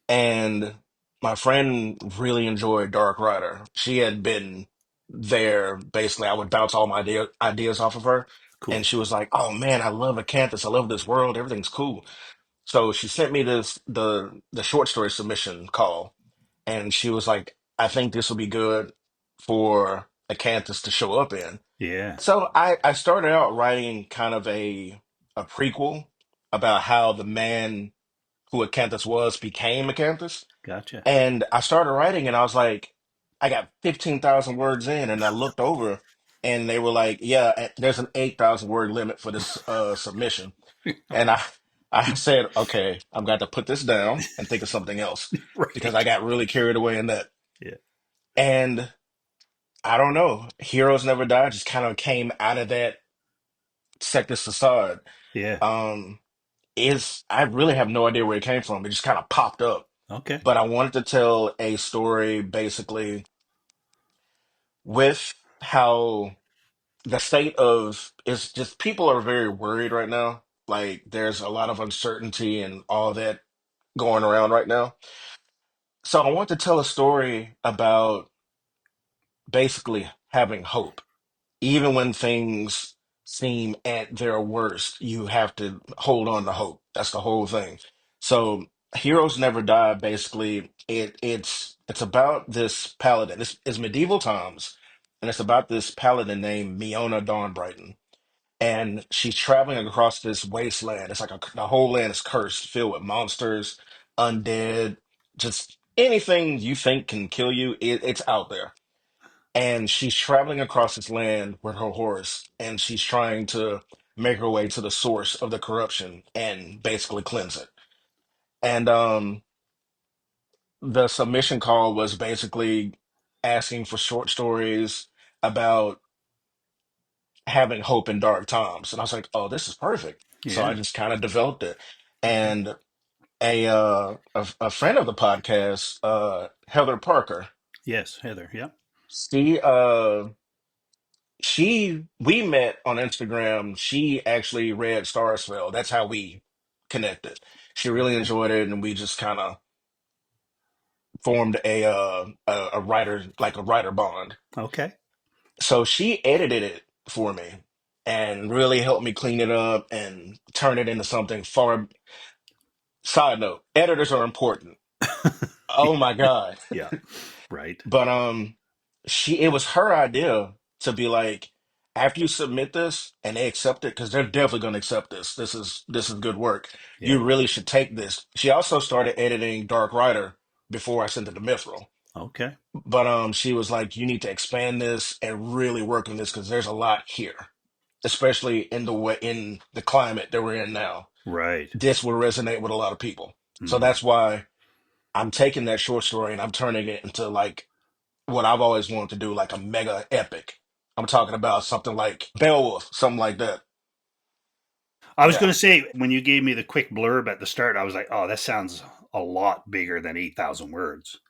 S2: And my friend really enjoyed Dark Rider. She had been there basically. I would bounce all my ideas off of her. And
S1: Cool.
S2: she was like, "Oh man, I love Acanthus. I love this world. Everything's cool." So she sent me the short story submission call, and she was like, "I think this will be good for Acanthus to show up in."
S1: Yeah.
S2: So I started out writing kind of a prequel about how the man who Acanthus was became Acanthus.
S1: Gotcha.
S2: And I started writing, and I was like, I got 15,000 words in, and I looked over, and they were like, "Yeah, there's an 8,000 word limit for this submission." And I said, "Okay, I'm going to put this down and think of something else," because I
S1: Right.
S2: got really carried away in that.
S1: Yeah.
S2: And I don't know, Heroes Never Die just kind of came out of that sector facade.
S1: Yeah.
S2: Um, is I really have no idea where it came from. It just kind of popped up.
S1: Okay.
S2: But I wanted to tell a story basically with how the state of it's just people are very worried right now. Like there's a lot of uncertainty and all that going around right now. So I want to tell a story about basically having hope. Even when things seem at their worst, you have to hold on to hope. That's the whole thing. So Heroes Never Die, basically, it's about this paladin. It's medieval times, and it's about this paladin named Miona Dawnbrighton. And she's traveling across this wasteland. It's like the whole land is cursed, filled with monsters, undead, just anything you think can kill you, it's out there. And she's traveling across this land with her horse, and she's trying to make her way to the source of the corruption and basically cleanse it. And the submission call was basically asking for short stories about having hope in dark times. And I was like, oh, this is perfect. So I
S1: Yeah.
S2: just kind of developed it.
S1: Okay.
S2: And a friend of the podcast, Heather Parker,
S1: Yes, Heather. Yeah.
S2: she we met on Instagram. She actually read Starsfell. That's how we connected. She really
S1: Okay.
S2: enjoyed it, and we just kind of formed a writer, like a writer bond.
S1: Okay.
S2: So she edited it for me and really helped me clean it up and turn it into something far. Side note, editors are important. Oh my God.
S1: Yeah. Right.
S2: But it was her idea to be like, after you submit this and they accept it, because they're definitely gonna accept this. This is good work.
S1: Yeah.
S2: You really should take this. She also started editing Dark Rider before I sent it to Mithril.
S1: Okay.
S2: But she was like, you need to expand this and really work on this because there's a lot here, especially in the way in the climate that we're in now.
S1: Right.
S2: This will resonate with a lot of people. So
S1: Hmm.
S2: that's why I'm taking that short story and I'm turning it into like what I've always wanted to do, like a mega epic. I'm talking about something like Beowulf, something like that.
S1: I was going
S2: Yeah.
S1: to say, when you gave me the quick blurb at the start, I was like, oh, that sounds a lot bigger than 8,000 words.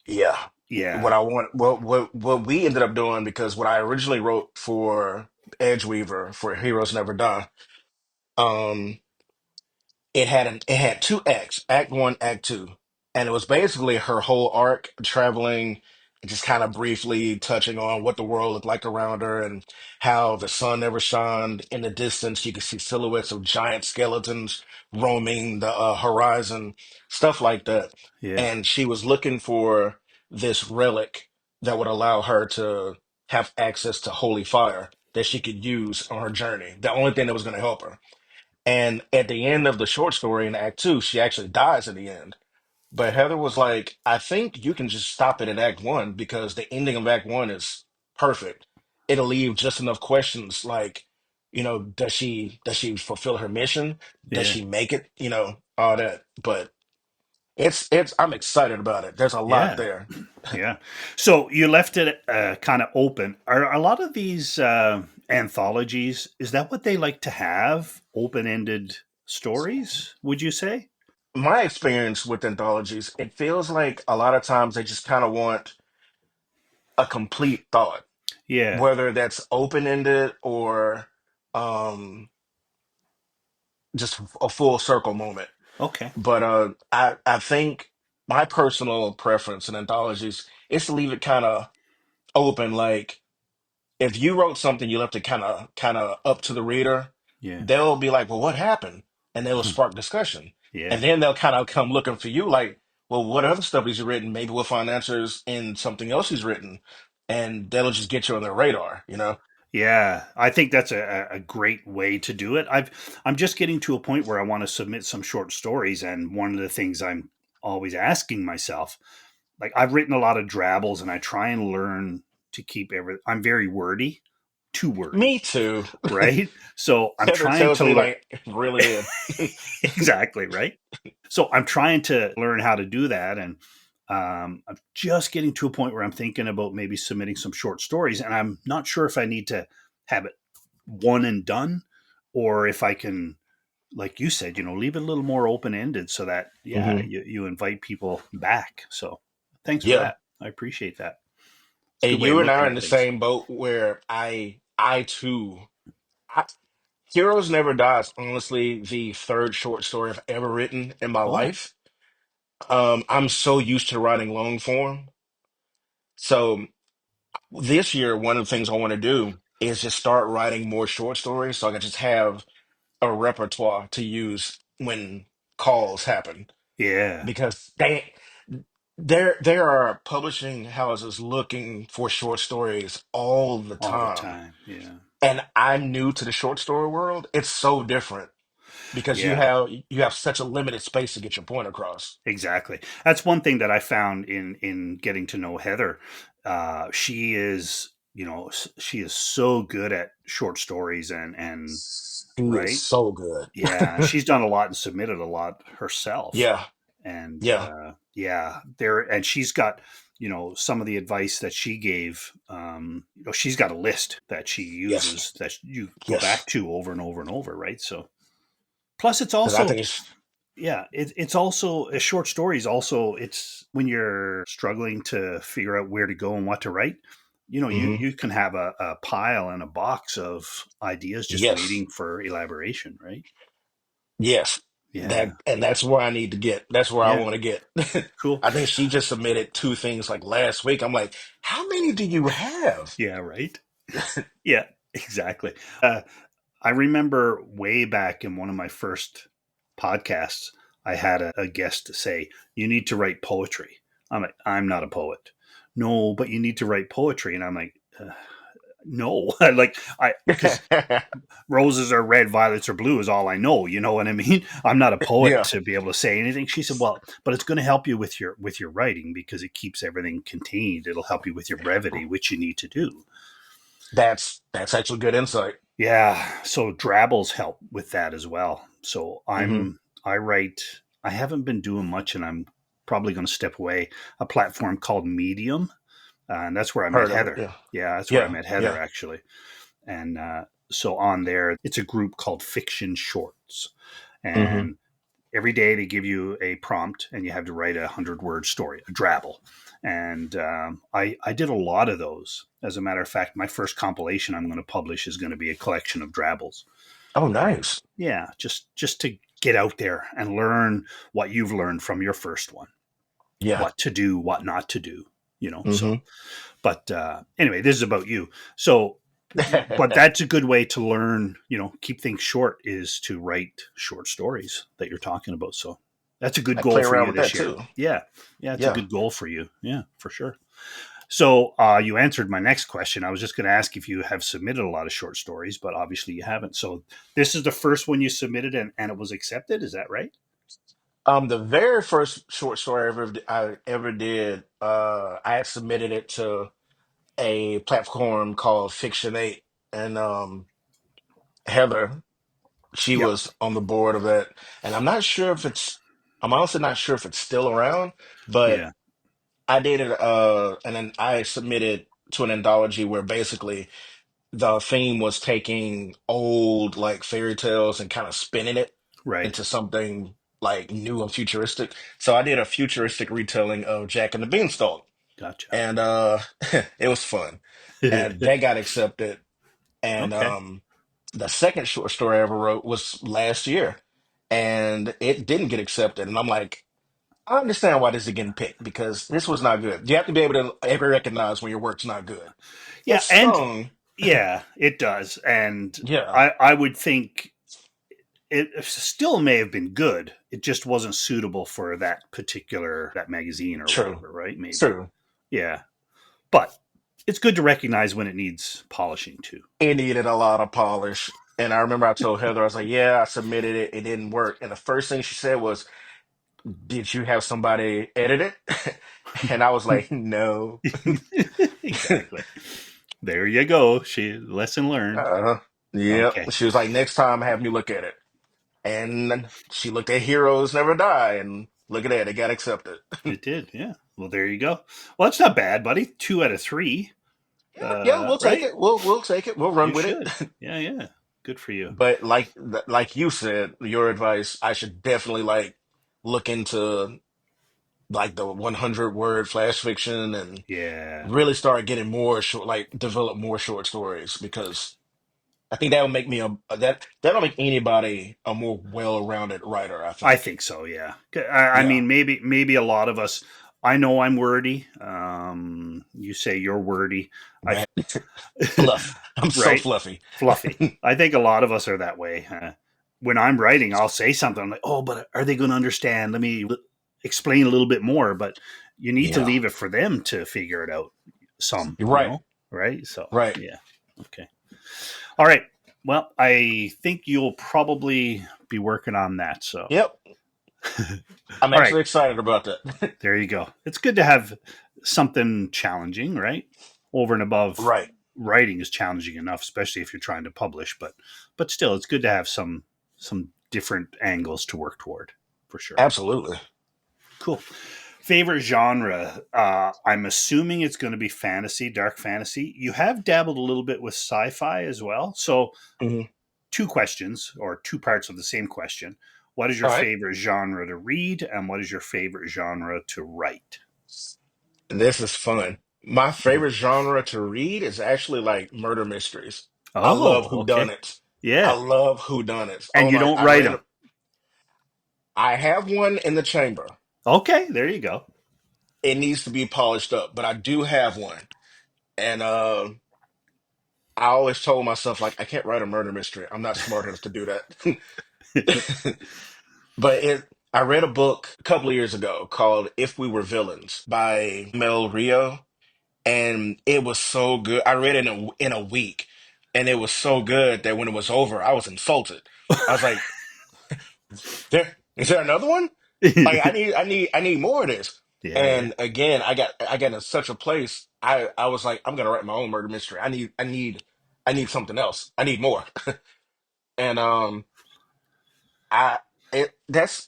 S2: Yeah. What
S1: Yeah.
S2: I want, what we ended up doing, because what I originally wrote for Edgeweaver for Heroes Never Die, um, it had two acts, Act One, Act Two, and it was basically her whole arc traveling, and just kind of briefly touching on what the world looked like around her and how the sun never shined. In the distance, you could see silhouettes of giant skeletons roaming the horizon, stuff like that.
S1: Yeah.
S2: And she was looking for this relic that would allow her to have access to holy fire that she could use on her journey. The only thing that was going to help her. And at the end of the short story in Act Two, she actually dies in the end. But Heather was like, I think you can just stop it at Act One because the ending of Act One is perfect. It'll leave just enough questions like, does she fulfill her mission? Does
S1: Yeah.
S2: she make it? All that. But I'm excited about it. There's a lot
S1: Yeah.
S2: there.
S1: Yeah. So you left it kind of open. Are a lot of these anthologies, is that what they like to have? Open ended stories, would you say?
S2: My experience with anthologies, it feels like a lot of times they just kind of want a complete thought,
S1: Yeah.
S2: whether that's open ended or um, just a full circle moment.
S1: Okay.
S2: But I think my personal preference in anthologies is to leave it kind of open. Like if you wrote something, you left it kind of up to the reader.
S1: Yeah.
S2: They'll be like, "Well, what happened?" And they'll spark discussion, and
S1: Yeah.
S2: then they'll kind of come looking for you, like, "Well, what other stuff he's written? Maybe we'll find answers in something else he's written." And that'll just get you on their radar.
S1: Yeah, I think that's a great way to do it. I'm just getting to a point where I want to submit some short stories, and one of the things I'm always asking myself, like I've written a lot of drabbles, and I try and learn to keep every. I'm very wordy, too wordy,
S2: Me too.
S1: right? So I'm
S2: Heather
S1: trying
S2: tells
S1: to
S2: me
S1: learn
S2: like reel it in.
S1: exactly right. So I'm trying to learn how to do that, and I'm just getting to a point where I'm thinking about maybe submitting some short stories, and I'm not sure if I need to have it one and done, or if I can, like you said, leave it a little more open ended so that yeah,
S2: Hmm.
S1: you invite people back. So thanks for
S2: Yeah.
S1: that. I appreciate that. It's a
S2: And
S1: good way of
S2: you and I are
S1: looking
S2: in
S1: at
S2: the
S1: things.
S2: same boat where I too, I, Heroes Never Die is honestly the third short story I've ever written in my
S1: Oh,
S2: life. I'm so used to writing long form. So this year, one of the things I want to do is just start writing more short stories so I can just have a repertoire to use when calls happen.
S1: Yeah,
S2: Because there are publishing houses looking for short stories all the
S1: all the
S2: time.
S1: time. Yeah,
S2: And I'm new to the short story world. It's so different because
S1: yeah.
S2: you have such a limited space to get your point across.
S1: Exactly. That's one thing that I found in getting to know Heather. She is, she is so good at short stories and
S2: He is
S1: right.
S2: so good.
S1: Yeah, she's done a lot and submitted a lot herself,
S2: Yeah,
S1: and
S2: yeah,
S1: yeah, there and she's got some of the advice that she gave. She's got a list that she
S2: yes,
S1: uses that you go back
S2: yes.
S1: to over and over and over, right? So plus, it's
S2: Because I
S1: also
S2: think it's
S1: yeah, it's also a short stories. Also, it's when you're struggling to figure out where to go and what to write. You
S2: mhm,
S1: you can have a pile and a box of ideas just
S2: yes,
S1: waiting for elaboration, right?
S2: yes.
S1: Yeah,
S2: That's where I need to get. That's where I
S1: yeah,
S2: want to get.
S1: cool.
S2: I think she just submitted two things like last week. I'm like, how many do you have?
S1: Yeah, right. Yeah, exactly. I remember way back in one of my first podcasts, I had a guest say, "You need to write poetry." I'm like, "I'm not a poet." No, but you need to write poetry, and I'm like, no, like I because roses are red, violets are blue is all I know. You know what I mean? I'm not a poet
S2: Yeah,
S1: to be able to say anything. She said, "Well, but it's going to help you with your writing because it keeps everything contained. It'll help you with your brevity, which you need to do."
S2: that's actually good insight.
S1: Yeah, so Drabbles help with that as well. So
S2: Hmm.
S1: I write. I haven't been doing much, and I'm probably going to step away. A platform called Medium, and that's where I met
S2: Heard of it?
S1: Heather.
S2: Yeah,
S1: Yeah, that's where I
S2: yeah,
S1: met Heather
S2: yeah.
S1: actually. And so on there, it's a group called Fiction Shorts,
S2: Hmm.
S1: and every day they give you a prompt, and you have to write 100-word story, a drabble. And I did a lot of those. As a matter of fact, my first compilation I'm going to publish is going to be a collection of drabbles.
S2: Oh, nice.
S1: Yeah, just to get out there and learn what you've learned from your first one,
S2: Yeah.
S1: what to do, what not to do. So
S2: Hmm.
S1: but anyway, this is about you. So, but that's a good way to learn. Keep things short is to write short stories that you're talking about. So that's a good
S2: I play
S1: goal for
S2: around
S1: you
S2: with that
S1: this year.
S2: too.
S1: Yeah, yeah, it's a
S2: Yeah.
S1: good goal for you. Yeah, for sure. So you answered my next question. I was just going to ask if you have submitted a lot of short stories, but obviously you haven't. So this is the first one you submitted, and it was accepted. Is that right?
S2: The very first short story I ever did, I had submitted it to a platform called Fiction 8, and Heather, she
S1: Yeah.
S2: was on the board of that. And I'm honestly not sure if it's still around, but
S1: Yeah.
S2: I did it, and then I submitted to an anthology where basically the theme was taking old like fairy tales and kind of spinning it
S1: Right.
S2: into something like new and futuristic. So I did a futuristic retelling of Jack and the Beanstalk,
S1: Gotcha.
S2: and it was fun, and that got accepted. And
S1: Okay.
S2: the second short story I ever wrote was last year, and it didn't get accepted. And I'm like, I understand why this is getting picked because this was not good. You have to be able to ever recognize when your work's not good. It
S1: Yeah, and
S2: stung.
S1: yeah, it does. And
S2: Yeah,
S1: I would think it still may have been good. It just wasn't suitable for that magazine or
S2: true,
S1: whatever, right? Maybe.
S2: true.
S1: Yeah. But it's good to recognize when it needs polishing too.
S2: It needed a lot of polish. And I remember I told Heather, I was like, yeah, I submitted it. It didn't work. And the first thing she said was, did you have somebody edit it? And I was like, no.
S1: Exactly. There you go. Lesson learned.
S2: Uh, yeah.
S1: Okay.
S2: She was like, next time, have me look at it. And she looked at Heroes Never Die, and look at that, it got accepted.
S1: It did. Yeah. Well, there you go. Well, that's not bad, buddy. 2 out of 3.
S2: Yeah, yeah, we'll take
S1: Right?
S2: it. We'll take it. We'll run
S1: You
S2: with it.
S1: should. Yeah, yeah. Good for you.
S2: But like you said, your advice, I should definitely like look into like the 100 word flash fiction and
S1: Yeah.
S2: really start getting more short, like develop more short stories because I think that'll make me that'll make anybody a more well-rounded writer, I
S1: I
S2: think.
S1: think so. Yeah. I
S2: Yeah.
S1: mean, maybe a lot of us. I know I'm wordy. You say you're wordy. I
S2: Man, fluff. I'm so
S1: right,
S2: fluffy.
S1: fluffy. I think a lot of us are that way. When I'm writing, I'll say something I'm like, "Oh, but are they going to understand? Let me explain a little bit more." But you need to
S2: Yeah.
S1: leave it for them to figure it out.
S2: You're right.
S1: Right? So
S2: Right.
S1: yeah. Okay. All right. Well, I think you'll probably be working on that. So,
S2: Yep. I'm
S1: all right.
S2: actually excited about that.
S1: There you go. It's good to have something challenging, right? Over and above
S2: Right.
S1: writing is challenging enough, especially if you're trying to publish. But still, it's good to have some different angles to work toward, for sure.
S2: Absolutely.
S1: Cool. Favorite genre? I'm assuming it's going to be fantasy, dark fantasy. You have dabbled a little bit with sci-fi as well. So
S2: Hmm.
S1: two questions or two parts of the same question. What is your
S2: All right.
S1: favorite genre to read, and what is your favorite genre to write?
S2: This is fun. My favorite genre to read is actually like murder mysteries. I love
S1: Oh, okay.
S2: whodunits. I
S1: Yeah.
S2: love whodunits.
S1: And
S2: Oh
S1: you
S2: my,
S1: don't write them.
S2: I have one in the chamber.
S1: Okay, there you go.
S2: It needs to be polished up, but I do have one. And I always told myself like I can't write a murder mystery. I'm not smart enough to do that. But I read a book a couple of years ago called If We Were Villains by Mel Rio, and it was so good. I read it in a week, and it was so good that when it was over, I was insulted. I was like, "There is there another one? Like I need more of this."
S1: Yeah, yeah.
S2: And again, I got in such a place. I was like, I'm gonna write my own murder mystery. I need something else. I need more. And I that's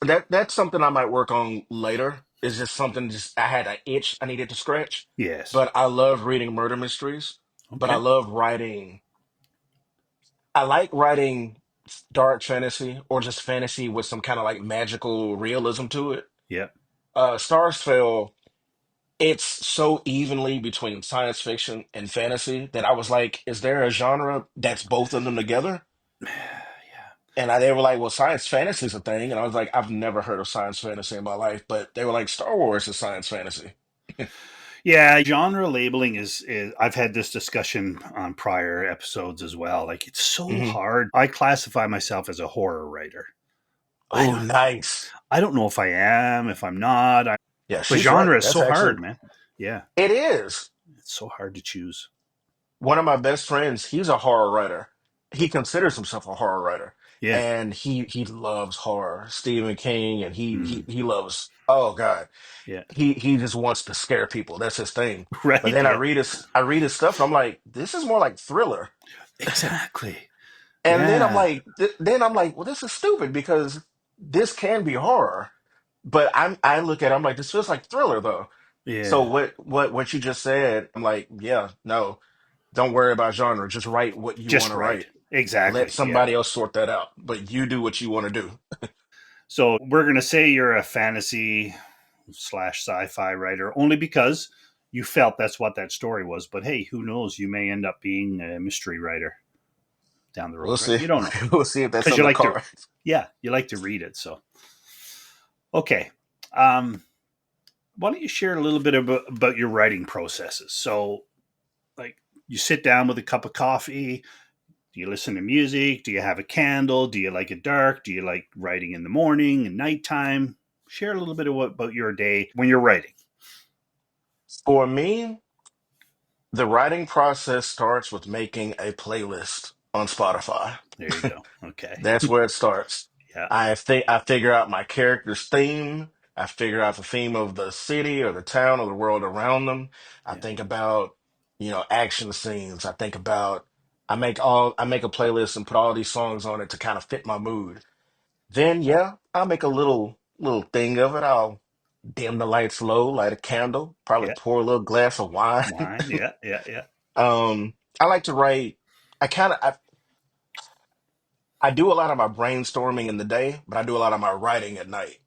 S2: something I might work on later. It's just something just I had an itch I needed to scratch.
S1: Yes.
S2: But I love reading murder mysteries. But I
S1: Okay.
S2: love writing. I like writing dark fantasy or just fantasy with some kind of like magical realism to it.
S1: Yeah.
S2: Stars Fell, it's so evenly between science fiction and fantasy that I was like, is there a genre that's both of them together?
S1: Yeah.
S2: And they were like, well, science fantasy is a thing. And I was like, I've never heard of science fantasy in my life. But they were like, Star Wars is science fantasy.
S1: Yeah, genre labeling is I've had this discussion on prior episodes as well. Like it's so
S2: Hmm.
S1: hard. I classify myself as a horror writer. I
S2: Oh,
S1: don't
S2: nice.
S1: I don't know if I am, if I'm not.
S2: Yeah,
S1: But
S2: she's right.
S1: genre is
S2: That's
S1: so
S2: actually,
S1: hard, man. Yeah.
S2: it is.
S1: It's so hard to choose.
S2: One of my best friends, he's a horror writer. He considers himself a horror writer.
S1: Yeah.
S2: And he loves horror. Stephen King, and
S1: Mm.
S2: he loves, oh God.
S1: Yeah.
S2: He just wants to scare people. That's his thing. But
S1: Right?
S2: then
S1: Yeah.
S2: I read his stuff, and I'm like, this is more like thriller.
S1: Exactly.
S2: And
S1: Yeah.
S2: then I'm like, well, this is stupid because this can be horror. But I look at it, I'm like, this feels like thriller though. So
S1: Yeah.
S2: what you just said, I'm like, yeah, no, don't worry about genre. Just write what you want
S1: Just
S2: to
S1: right.
S2: write. Let
S1: Exactly. Yeah.
S2: somebody else sort that out. But you do what you want to do.
S1: So we're going to say you're a fantasy slash sci-fi writer only because you felt that's what that story was. But hey, who knows? You may end up being a mystery writer down the
S2: We'll
S1: road, right?
S2: see.
S1: You don't know
S2: We'll see if that's
S1: because
S2: on
S1: you
S2: the
S1: like to,
S2: cards.
S1: yeah, you like to read it. So okay, um, why don't you share a little bit about your writing processes? So like you sit down with a cup of coffee. Do you listen to music? Do you have a candle? Do you like it dark? Do you like writing in the morning and nighttime? Share a little bit of about your day when you're writing.
S2: For me, the writing process starts with making a playlist on Spotify.
S1: There you go. Okay.
S2: That's where it starts.
S1: Yeah.
S2: I figure out my character's theme. I figure out the theme of the city or the town or the world around them. I
S1: Yeah.
S2: think about, action scenes. I make a playlist and put all these songs on it to kind of fit my mood. Then yeah, I'll make a little thing of it. I'll dim the lights low, light a candle, probably
S1: Yeah.
S2: pour a little glass of wine.
S1: Wine. Yeah. Yeah. Yeah.
S2: I like to write. I kind of I do a lot of my brainstorming in the day, but I do a lot of my writing at night.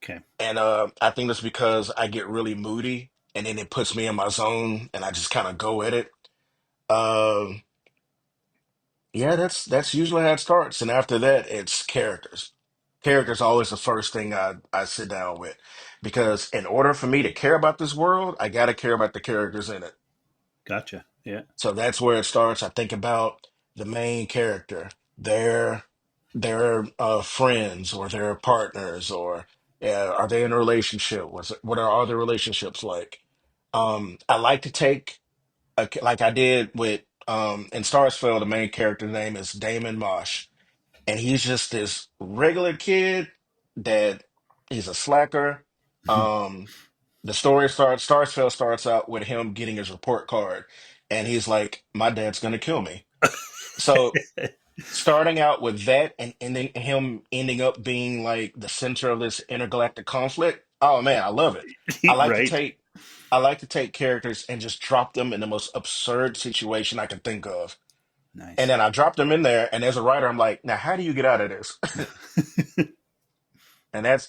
S1: Okay.
S2: And I think that's because I get really moody and then it puts me in my zone and I just kind of go at it. Um, Yeah, that's usually how it starts, and after that, it's characters. Characters are always the first thing I sit down with, because in order for me to care about this world, I got to care about the characters in it.
S1: Gotcha. Yeah.
S2: So that's where it starts. I think about the main character, their their friends or their partners, or are they in a relationship? What are other relationships like? I like to take like I did with in Starsfell, the main character name is Damon Mosh, and he's just this regular kid that he's a slacker. Um, the story starts, Starsfell starts out with him getting his report card, and he's like, "My dad's gonna kill me." So starting out with that and ending him ending up being like the center of this intergalactic conflict. Oh man, I love it. I like to
S1: Right.
S2: take I like to take characters and just drop them in the most absurd situation I can think of. And
S1: Nice.
S2: then I drop them in there, and as a writer, I'm like, now how do you get out of this? And that's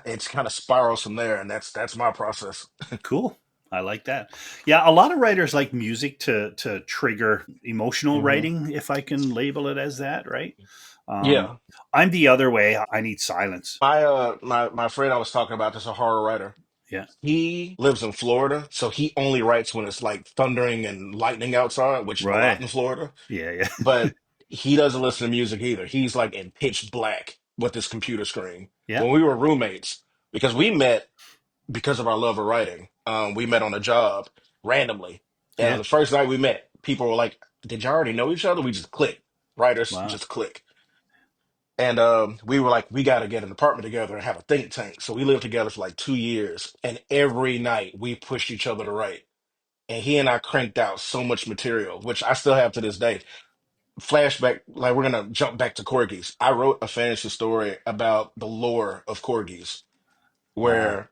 S2: it's kind of spirals from there, and that's my process.
S1: Cool. I like that. Yeah, a lot of writers like music to trigger emotional
S2: Hmm.
S1: writing, if I can label it as that, right? Um,
S2: Yeah.
S1: I'm the other way. I need silence.
S2: My friend I was talking about, this a horror writer.
S1: Yeah.
S2: He lives in Florida, so he only writes when it's like thundering and lightning outside, which a lot
S1: Right.
S2: in Florida.
S1: Yeah. Yeah.
S2: But he doesn't listen to music either. He's like in pitch black with this computer screen.
S1: Yeah.
S2: When we were roommates, because we met because of our love of writing, we met on a job randomly. And
S1: Yeah.
S2: the first night we met, people were like, "Did you already know each other?" We just click. Writers
S1: Wow.
S2: just click. And we were like, we got to get an apartment together and have a think tank. So we lived together for like 2 years. And every night we pushed each other to write. And he and I cranked out so much material, which I still have to this day. Flashback, like we're going to jump back to corgis. I wrote a fantasy story about the lore of corgis,
S1: Wow.
S2: where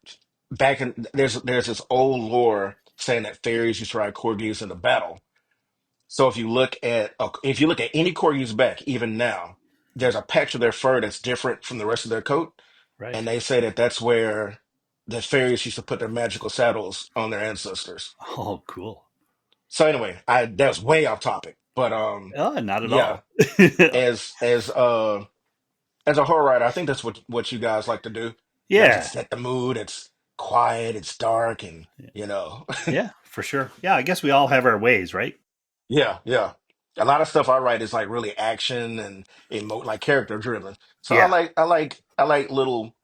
S2: back in there's this old lore saying that fairies used to ride corgis in the battle. So if you look at any corgi's back, even now, there's a patch of their fur that's different from the rest of their coat,
S1: Right.
S2: and they say that that's where the fairies used to put their magical saddles on their ancestors.
S1: Oh, cool.
S2: So anyway, I that was way off topic, but
S1: Oh, not at
S2: yeah,
S1: all.
S2: as as uh as a horror writer, I think that's what you guys like to do. Like
S1: Yeah.
S2: just set the mood. It's quiet, it's dark, and
S1: Yeah, for sure. Yeah, I guess we all have our ways, right?
S2: yeah, yeah. A lot of stuff I write is like really action and like character driven. So
S1: Yeah.
S2: I like little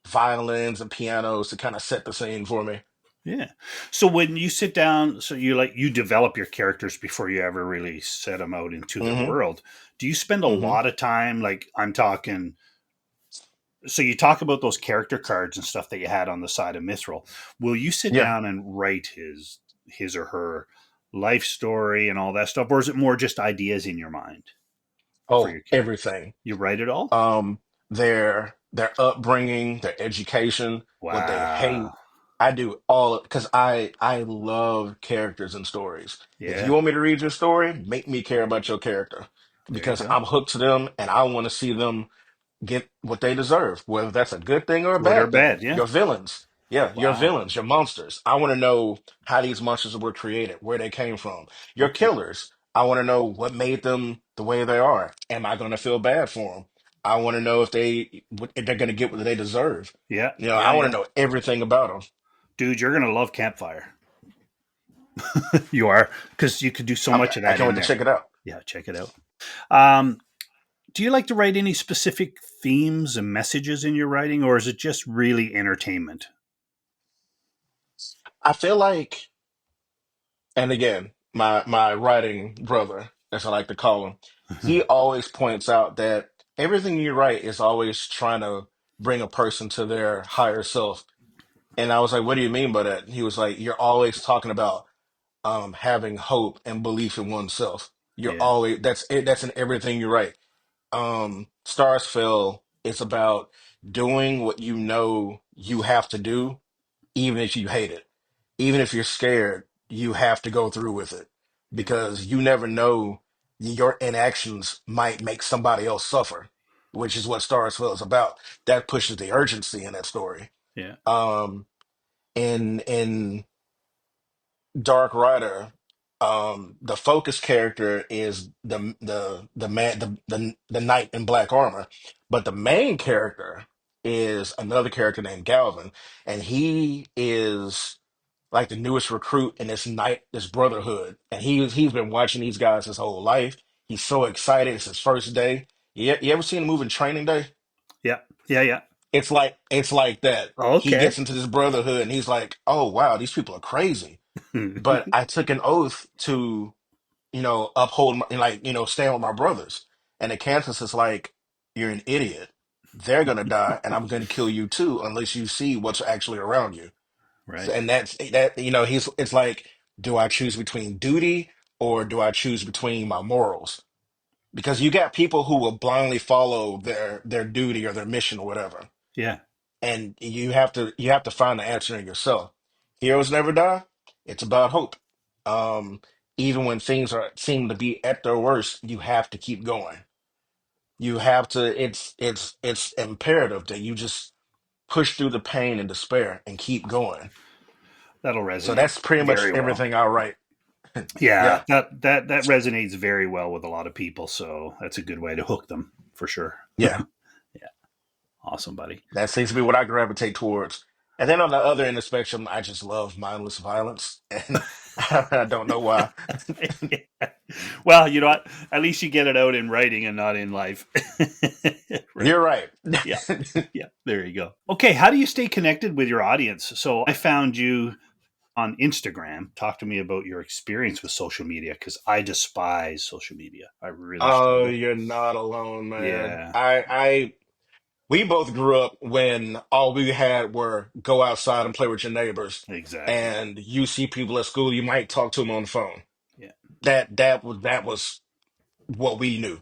S2: violins and pianos to kind of set the scene for me.
S1: Yeah. So when you sit down, so you develop your characters before you ever really set them out into the
S2: Hmm.
S1: world. Do you spend a
S2: Hmm.
S1: lot of time, like I'm talking, so you talk about those character cards and stuff that you had on the side of Mithril. Will you sit
S2: Yeah.
S1: down and write his or her life story and all that stuff, or is it more just ideas in your mind for
S2: Oh,
S1: your characters?
S2: everything.
S1: You write it all?
S2: um their upbringing, their education, what they hate.
S1: Wow.
S2: I do all because I love characters and stories. If you
S1: Yeah.
S2: want me to read your story, make me care about your character
S1: There you
S2: because
S1: go.
S2: I'm hooked to them and I want to see them get what they deserve, whether that's a good thing or a
S1: Good or
S2: bad thing.
S1: bad? Yeah.
S2: Your villains, yeah, your
S1: Wow.
S2: villains, your monsters. I want to know how these monsters were created, where they came from. Your
S1: Okay.
S2: killers, I want to know what made them the way they are. Am I going to feel bad for them? I want to know if they're going to get what they deserve.
S1: Yeah.
S2: I
S1: Yeah.
S2: want to
S1: Yeah.
S2: know everything about them.
S1: Dude, you're gonna love Campfire. You are, because you could do so much of
S2: I
S1: that
S2: can't
S1: in
S2: wait to
S1: there.
S2: check it out.
S1: Yeah, check it out. Um, do you like to write any specific themes and messages in your writing, or is it just really entertainment?
S2: I feel like, and again, my writing brother, as I like to call him, he always points out that everything you write is always trying to bring a person to their higher self. And I was like, what do you mean by that? He was like, you're always talking about having hope and belief in oneself. You're
S1: Yeah,
S2: always that's it, that's in everything you write. Stars Fell is about doing what you know you have to do, even if you hate it. Even if you're scared, you have to go through with it
S1: yeah,
S2: because you never know, your inactions might make somebody else suffer, which is what Starsville is about. That pushes the urgency in that story.
S1: yeah.
S2: Um, in Dark Rider, The focus character is the man the knight in black armor, but the main character is another character named Galvin, and he is like the newest recruit in this brotherhood, and he's been watching these guys his whole life. He's so excited. It's his first day. You ever seen the movie Training Day?
S1: Yeah. Yeah. Yeah.
S2: It's like that. He
S1: Okay.
S2: gets into this brotherhood, and he's like, "Oh wow, these people are crazy." But I took an oath to uphold my, like, stand with my brothers. And the Kansas is like, you're an idiot. They're gonna die, and I'm gonna kill you too, unless you see what's actually around you. So,
S1: Right.
S2: and that's that. It's like, do I choose between duty or do I choose between my morals? Because you got people who will blindly follow their duty or their mission or whatever,
S1: Yeah.
S2: and you have to find the answer in yourself. Heroes never die. It's about hope. Um, Even when things are seem to be at their worst, you have to keep going. You have to. It's imperative that you just push through the pain and despair and keep going.
S1: That'll
S2: So
S1: resonate
S2: that's pretty much
S1: very well.
S2: everything I write.
S1: Yeah,
S2: Yeah,
S1: that resonates very well with a lot of people. So that's a good way to hook them for sure.
S2: yeah.
S1: Yeah, awesome, buddy.
S2: That seems to be what I gravitate towards. And then on the other end of the spectrum, I just love mindless violence, and I don't know why.
S1: Well, you know what? At least you get it out in writing and not in life. Right.
S2: You're right.
S1: Yeah. Yeah. There you go. Okay. How do you stay connected with your audience? So I found you on Instagram. Talk to me about your experience with social media because I despise social media. I really
S2: Oh,
S1: struggle.
S2: you're not alone, man.
S1: Yeah,
S2: We both grew up when all we had were go outside and play with your neighbors,
S1: exactly.
S2: and you see people at school, you might talk to them on the phone.
S1: Yeah.
S2: That was what we knew.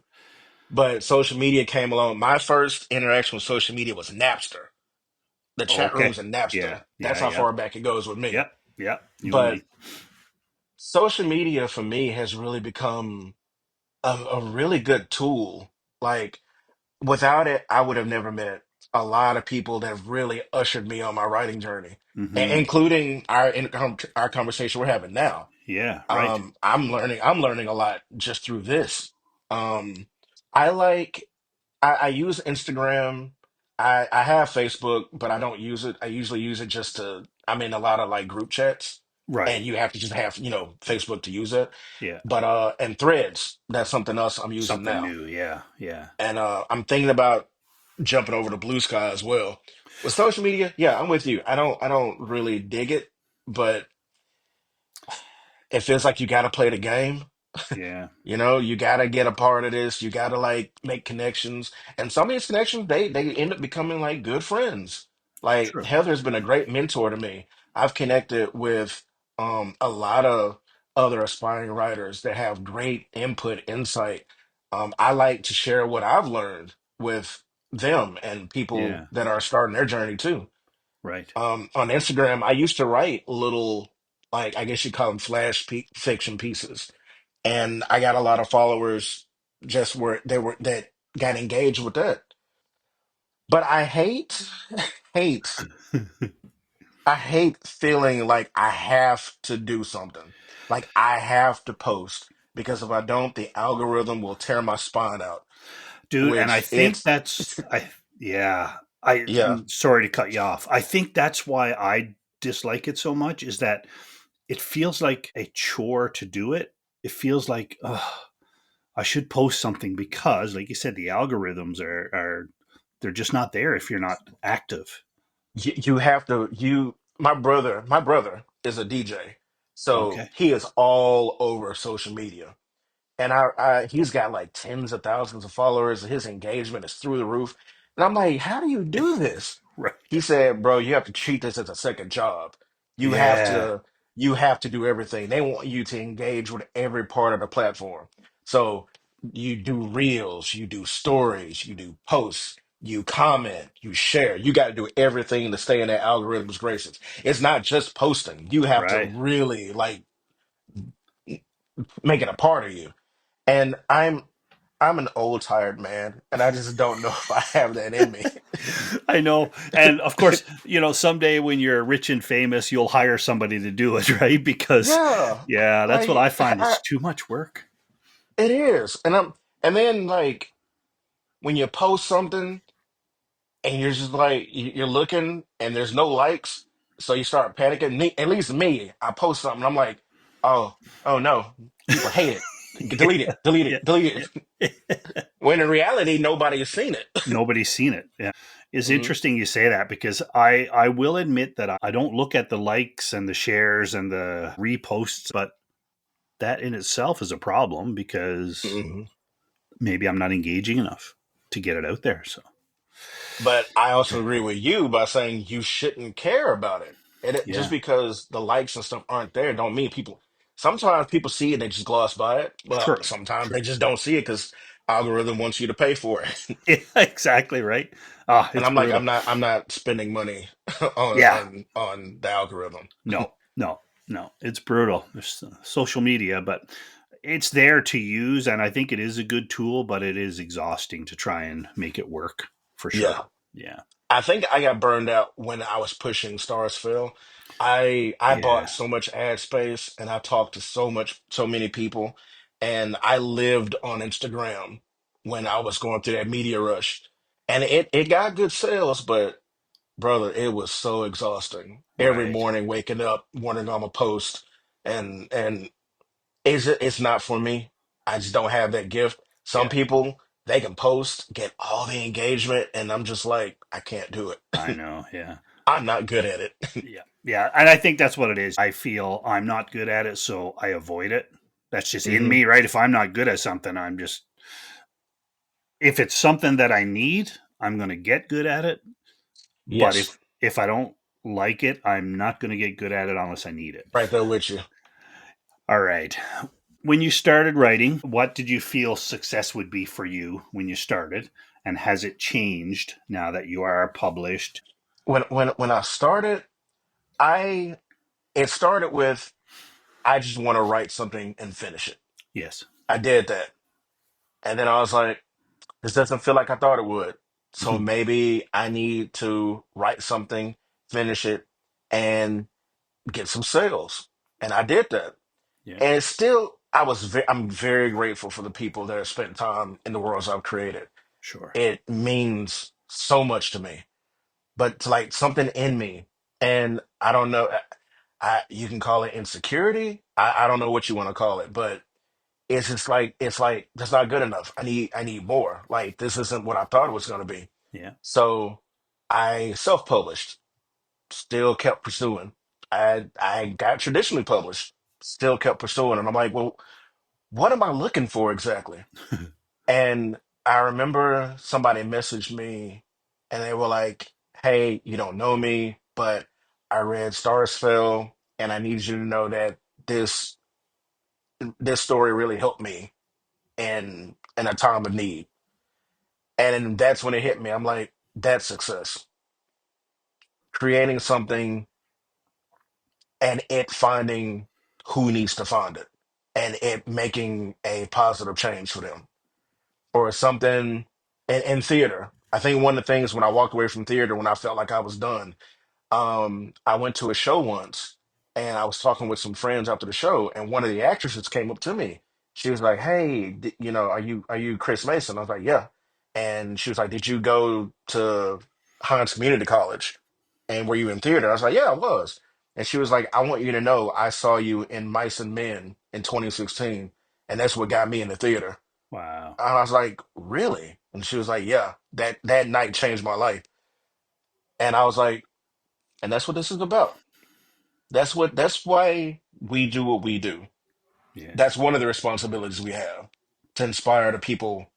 S2: But social media came along. My first interaction with social media was Napster, the chat
S1: Okay.
S2: rooms in
S1: Yeah.
S2: Napster. That's
S1: Yeah.
S2: how
S1: Yeah.
S2: far back it goes with me.
S1: Yep. Yep. You and
S2: But
S1: me.
S2: social media for me has really become a really good tool. Like, without it, I would have never met a lot of people that have really ushered me on my writing journey,
S1: Hmm.
S2: including our conversation we're having now.
S1: Yeah. Right.
S2: I'm learning a lot just through this. Um, I like I use Instagram. I have Facebook, but I don't use it. I usually use it just to. I'm in a lot of like group chats,
S1: Right.
S2: and you have to just have Facebook to use it.
S1: Yeah.
S2: But and Threads, that's something else I'm using
S1: Something
S2: now.
S1: new. Yeah. Yeah.
S2: And I'm thinking about jumping over to Blue Sky as well. With social media, yeah, I'm with you. I don't really dig it, but it feels like you got to play the game.
S1: Yeah.
S2: You got to get a part of this. You got to like make connections, and some of these connections they end up becoming like good friends. Like
S1: True.
S2: Heather's been a great mentor to me. I've connected with a lot of other aspiring writers that have great input, insight. I like to share what I've learned with them and people
S1: Yeah.
S2: that are starting their journey too.
S1: Right.
S2: On Instagram, I used to write little, like, I guess you call them fiction pieces, and I got a lot of followers just where they were that got engaged with that. But hate, I hate feeling like I have to do something, like I have to post because if I don't, the algorithm will tear my spine out.
S1: Dude, and I
S2: Which
S1: think
S2: it's
S1: that's I yeah.
S2: yeah,
S1: I'm sorry to cut you off. I think that's why I dislike it so much is that it feels like a chore to do it. It feels like I should post something because, like you said, the algorithms are they're just not there if you're not active.
S2: you have to you my brother is a DJ, so
S1: Okay.
S2: he is all over social media. And he's got like tens of thousands of followers. His engagement is through the roof. And I'm like, how do you do this?
S1: Right.
S2: He said, bro, you have to treat this as a second job. You have
S1: Yeah.
S2: to you have to do everything. They want you to engage with every part of the platform. So you do reels, you do stories, you do posts, you comment, you share. You got to do everything to stay in that algorithm's graces. It's not just posting. You have to
S1: Right.
S2: really like make it a part of you. And I'm an old tired man, and I just don't know if I have that in me.
S1: I know. And of course, someday when you're rich and famous, you'll hire somebody to do it, right? Because,
S2: Yeah,
S1: yeah, that's what
S2: like
S1: I find. It's too much work.
S2: it is, and then like when you post something and you're just like you're looking and there's no likes, so you start panicking. At least me, I post something, I'm like, oh, oh no, people hate it. Delete
S1: Yeah.
S2: it, delete
S1: Yeah.
S2: it, delete
S1: Yeah.
S2: it. When in reality, nobody has seen it.
S1: Nobody's seen it. Yeah. It's
S2: Hmm.
S1: interesting you say that because I will admit that I don't look at the likes and the shares and the reposts, but that in itself is a problem because
S2: Hmm.
S1: maybe I'm not engaging enough to get it out there. So,
S2: But I also agree with you by saying you shouldn't care about it. Just
S1: yeah,
S2: because the likes and stuff aren't there, don't mean people. Sometimes people see it and they just gloss by it. Well,
S1: true.
S2: sometimes
S1: True.
S2: they just don't see it because algorithm wants you to pay for it.
S1: Yeah, exactly right. Ah,
S2: And
S1: it's
S2: I'm like,
S1: brutal.
S2: I'm not spending money
S1: Yeah.
S2: on the algorithm.
S1: No, no, no. It's brutal. There's social media, but it's there to use. And I think it is a good tool, but it is exhausting to try and make it work for sure.
S2: Yeah.
S1: Yeah.
S2: I think I got burned out when I was pushing Stars Fell. I bought
S1: Yeah.
S2: so much ad space and I talked to so many people, and I lived on Instagram when I was going through that media rush. And it got good sales, but brother, it was so exhausting. Every
S1: Right.
S2: morning waking up, wondering I'm a post, and it's not for me. I just don't have that gift. Some
S1: Yeah.
S2: people, they can post, get all the engagement, and I'm just like, I can't do
S1: I
S2: it.
S1: know. Yeah.
S2: I'm not good at it.
S1: Yeah. Yeah. And I think that's what it is. I feel I'm not good at it, so I avoid it. That's just in
S2: Hmm.
S1: me, right? If I'm not good at something, if it's something that I need, I'm going to get good at it. But
S2: Yes,
S1: if I don't like it, I'm not going to get good at it unless I need it.
S2: right there with you.
S1: All right. When you started writing, what did you feel success would be for you when you started? And has it changed now that you are published?
S2: When I started, I it started with I just want to write something and finish it.
S1: Yes.
S2: I did that, and then I was like, this doesn't feel like I thought it would. So
S1: Mhm.
S2: maybe I need to write something, finish it, and get some sales. And I did that.
S1: Yeah.
S2: And it's still, I'm very grateful for the people that have spent time in the worlds I've created.
S1: Sure.
S2: It means so much to me. But it's like something in me, and I don't know, you can call it insecurity. I don't know what you want to call it, but it's just like that's not good enough. I need more. Like this isn't what I thought it was going to be.
S1: Yeah.
S2: So I self-published, still kept pursuing. I got traditionally published, still kept pursuing, and I'm like, well, what am I looking for exactly? And I remember somebody messaged me, and they were like, "Hey, you don't know me, but I read Stars Fell, and I need you to know that this this story really helped me in a time of need." And then that's when it hit me. I'm like, "That's success. Creating something and it finding who needs to find it, and it making a positive change for them." Or something in theater. I think one of the things when I walked away from theater when I felt like I was done, I went to a show once and I was talking with some friends after the show, and one of the actresses came up to me. She was like, "Hey, are you Chris Mason?" I was like, "Yeah." And she was like, "Did you go to Hines Community College? And were you in theater?" I was like, "Yeah, I was." And she was like, "I want you to know I saw you in Mice and Men in 2016, and that's what got me into theater."
S1: Wow.
S2: And I was like, "Really?" And she was like, "Yeah, that night changed my life." And I was like, "And that's what this is about. That's why we do what we do.
S1: Yeah.
S2: That's one of the responsibilities we have, to inspire the people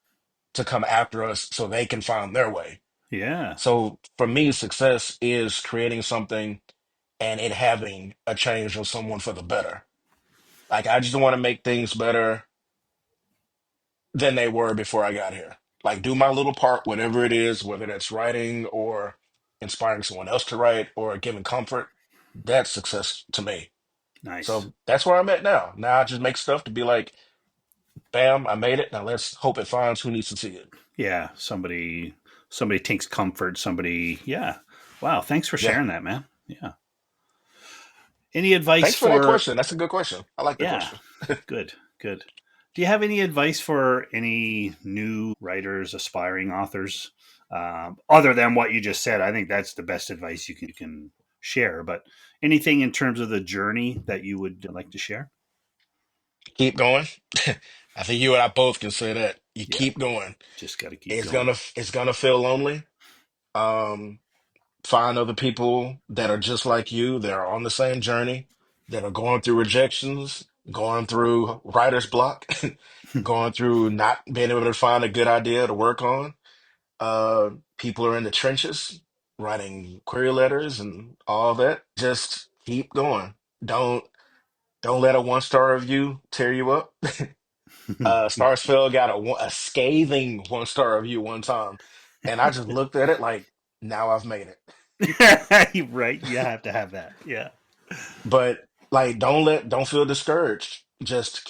S2: to come after us so they can find their way."
S1: Yeah.
S2: So for me, success is creating something and it having a change on someone for the better. Like I just want to make things better than they were before I got here. Like do my little part, whatever it is, whether that's writing or inspiring someone else to write or giving comfort. That's success to me.
S1: Nice.
S2: So that's where I'm at now. Now I just make stuff to be like, Bam, I made it. Now let's hope it finds who needs to see it.
S1: Yeah, somebody takes comfort. Somebody, yeah. Wow, thanks for
S2: Yeah.
S1: sharing that, man. Yeah. Any advice
S2: Thanks for that
S1: for?
S2: question. That's a good question. I like the
S1: Yeah,
S2: question.
S1: good, good. Do you have any advice for any new writers, aspiring authors, other than what you just said? I think that's the best advice you can share. But anything in terms of the journey that you would like to share?
S2: Keep going. I think you and I both can say that. You
S1: Yeah,
S2: keep going.
S1: just got to keep
S2: It's
S1: going.
S2: gonna feel lonely. Um, find other people that are just like you, that are on the same journey, that are going through rejections, going through writer's block, going through not being able to find a good idea to work on. Uh, people are in the trenches writing query letters and all that. Just keep going. Don't don't let a one-star review tear you up. Starsfeld got a scathing one-star review one time, and I just looked at it like, now I've made it.
S1: Right, you have to have that. Yeah,
S2: But like, don't feel discouraged. Just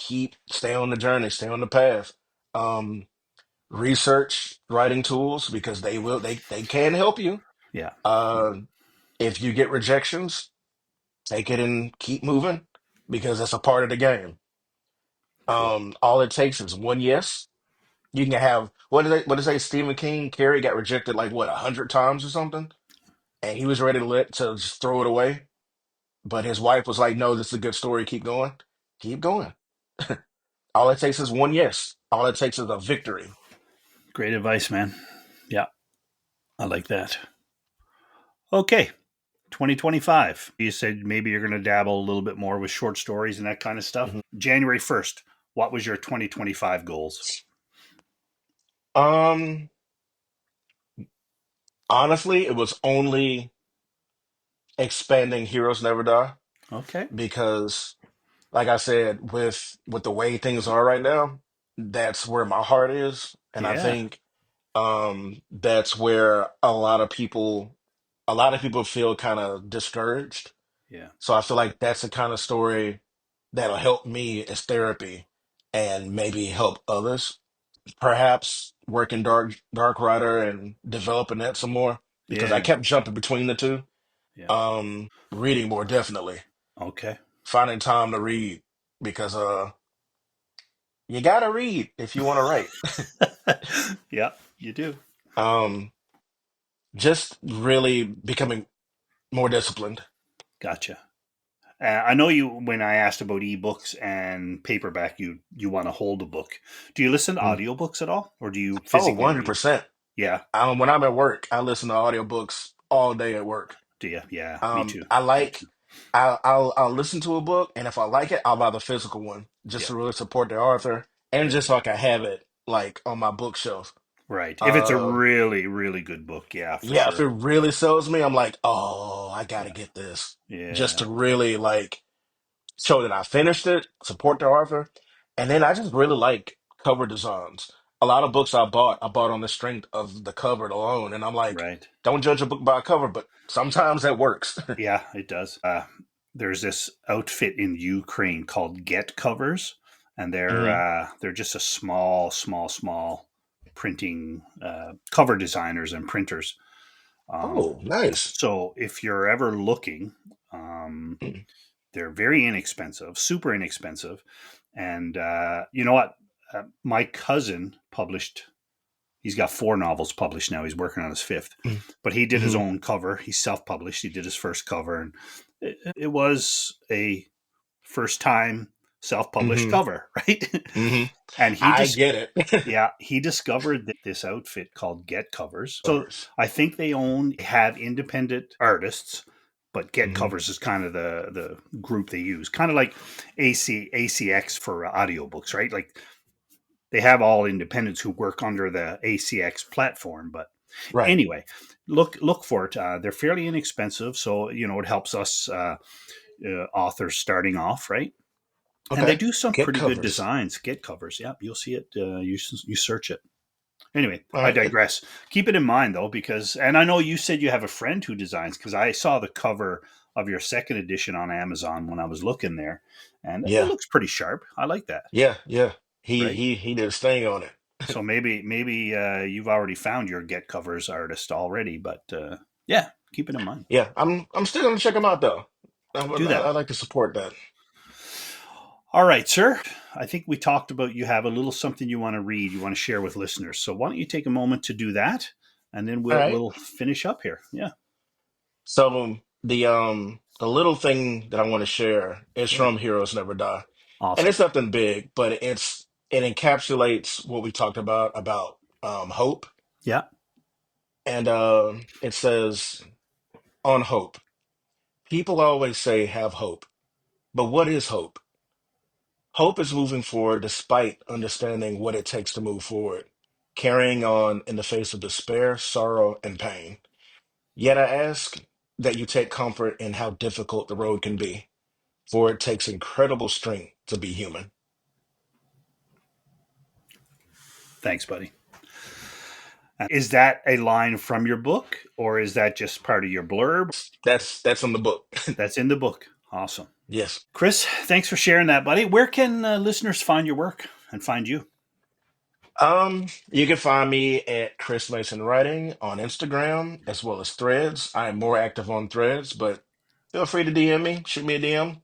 S2: stay on the journey, stay on the path. Um, research writing tools because they can help you.
S1: yeah,
S2: Uh, if you get rejections, take it and keep moving because that's a part of the game.
S1: cool.
S2: All it takes is one yes. You can have what did they say? Stephen King, Carrie got rejected like what 100 times or something, and he was ready to just throw it away. But his wife was like, "No, this is a good story. Keep going, keep going." All it takes is one yes. All it takes is a victory.
S1: Great advice, man. Yeah, I like that. Okay, 2025. You said maybe you're going to dabble a little bit more with short stories and that kind of stuff.
S2: Mhm.
S1: January 1st, what was your 2025 goals?
S2: Um, honestly, it was only expanding Heroes Never Die
S1: Okay.
S2: because, like I said, with the way things are right now, that's where my heart is, and I
S1: Yeah.
S2: think that's where a lot of people feel kind of discouraged.
S1: Yeah.
S2: So I feel like that's the kind of story that'll help me as therapy and maybe help others. Perhaps working Dark Rider and developing that some more because I
S1: Yeah.
S2: kept jumping between the two.
S1: Yeah.
S2: Reading more definitely.
S1: Okay.
S2: Finding time to read because you gotta read if you want to write.
S1: Yeah, you do.
S2: Um just really becoming more disciplined.
S1: Gotcha. I know you when I asked about ebooks and paperback, you want to hold a book. Do you listen to
S2: Mm.
S1: audiobooks at all, or do you
S2: Oh,
S1: physically read?
S2: 100%.
S1: Yeah.
S2: When I'm at work, I listen to audiobooks all day at work.
S1: Do you? Yeah. Me
S2: Um,
S1: too.
S2: I
S1: Me
S2: like
S1: too.
S2: I'll listen to a book, and if I like it, I'll buy the physical one just
S1: Yeah.
S2: to really support the author and
S1: Yeah.
S2: just so I can have it like on my bookshelf.
S1: Right. If it's a
S2: Uh,
S1: really, really good book, yeah, for
S2: yeah, if it
S1: sure.
S2: really sells me, I'm like, oh, I gotta
S1: Yeah.
S2: get this just
S1: Yeah.
S2: to really like show that I finished it, support the author, and then I just really like cover designs. A lot of books I bought on the strength of the cover alone, and I'm like,
S1: Right.
S2: don't judge a book by a cover, but sometimes that works.
S1: Yeah, it does. There's this outfit in Ukraine called Get Covers, and
S2: Hmm.
S1: they're just a small printing cover designers and printers. Um,
S2: Oh, nice.
S1: so if you're ever looking, um,
S2: Mm,
S1: they're very inexpensive, super inexpensive, and you know what? My cousin published. He's got four novels published now. He's working on his fifth,
S2: mm,
S1: but he did his
S2: mhm,
S1: own cover. He self-published. He did his first cover, and it was a first-time self-published
S2: mhm,
S1: cover, right?
S2: mhm.
S1: and he
S2: I
S1: just
S2: get it.
S1: yeah, he discovered this outfit called Get Covers. So
S2: Covers.
S1: I think they have independent artists, but Get
S2: Hmm.
S1: Covers is kind of the group they use, kind of like ACX for audiobooks, right? Like they have all independents who work under the ACX platform. But
S2: Right.
S1: anyway, look for it. They're fairly inexpensive, so it helps us authors starting off, right? And they
S2: Okay.
S1: do some
S2: Get
S1: pretty good
S2: covers.
S1: designs. Get covers, yeah, you'll see it. You search it. Anyway,
S2: All
S1: I
S2: right.
S1: digress. Keep it in mind though, because and I know you said you have a friend who designs because I saw the cover of your second edition on Amazon when I was looking there, and it
S2: Yeah.
S1: looks pretty sharp. I like that.
S2: Yeah. Yeah.
S1: right?
S2: He did his thing on it.
S1: So maybe you've already found your get covers artist already, but yeah, keep it in mind.
S2: Yeah, I'm still gonna check him out though.
S1: Do
S2: I
S1: that.
S2: like to support that.
S1: All right, sir. I think we talked about you have a little something you want to read, you want to share with listeners. So why don't you take a moment to do that, and then
S2: All right.
S1: we'll finish up here. Yeah,
S2: So the little thing that I want to share is
S1: yeah,
S2: from Heroes Never Die, and
S1: awesome.
S2: it's nothing big, but it encapsulates what we talked about hope,
S1: Yeah,
S2: and it says on hope. People always say have hope, but what is hope? Hope is moving forward despite understanding what it takes to move forward, carrying on in the face of despair, sorrow, and pain. Yet I ask that you take comfort in how difficult the road can be, for it takes incredible strength to be human.
S1: thanks, buddy. Is that a line from your book, or is that just part of your blurb?
S2: That's in the book.
S1: That's in the book. Awesome.
S2: Yes.
S1: Chris, thanks for sharing that, buddy. Where can listeners find your work and find you?
S2: You can find me at Chris Mason Writing on Instagram as well as Threads. I am more active on Threads, but feel free to DM me, shoot me a DM.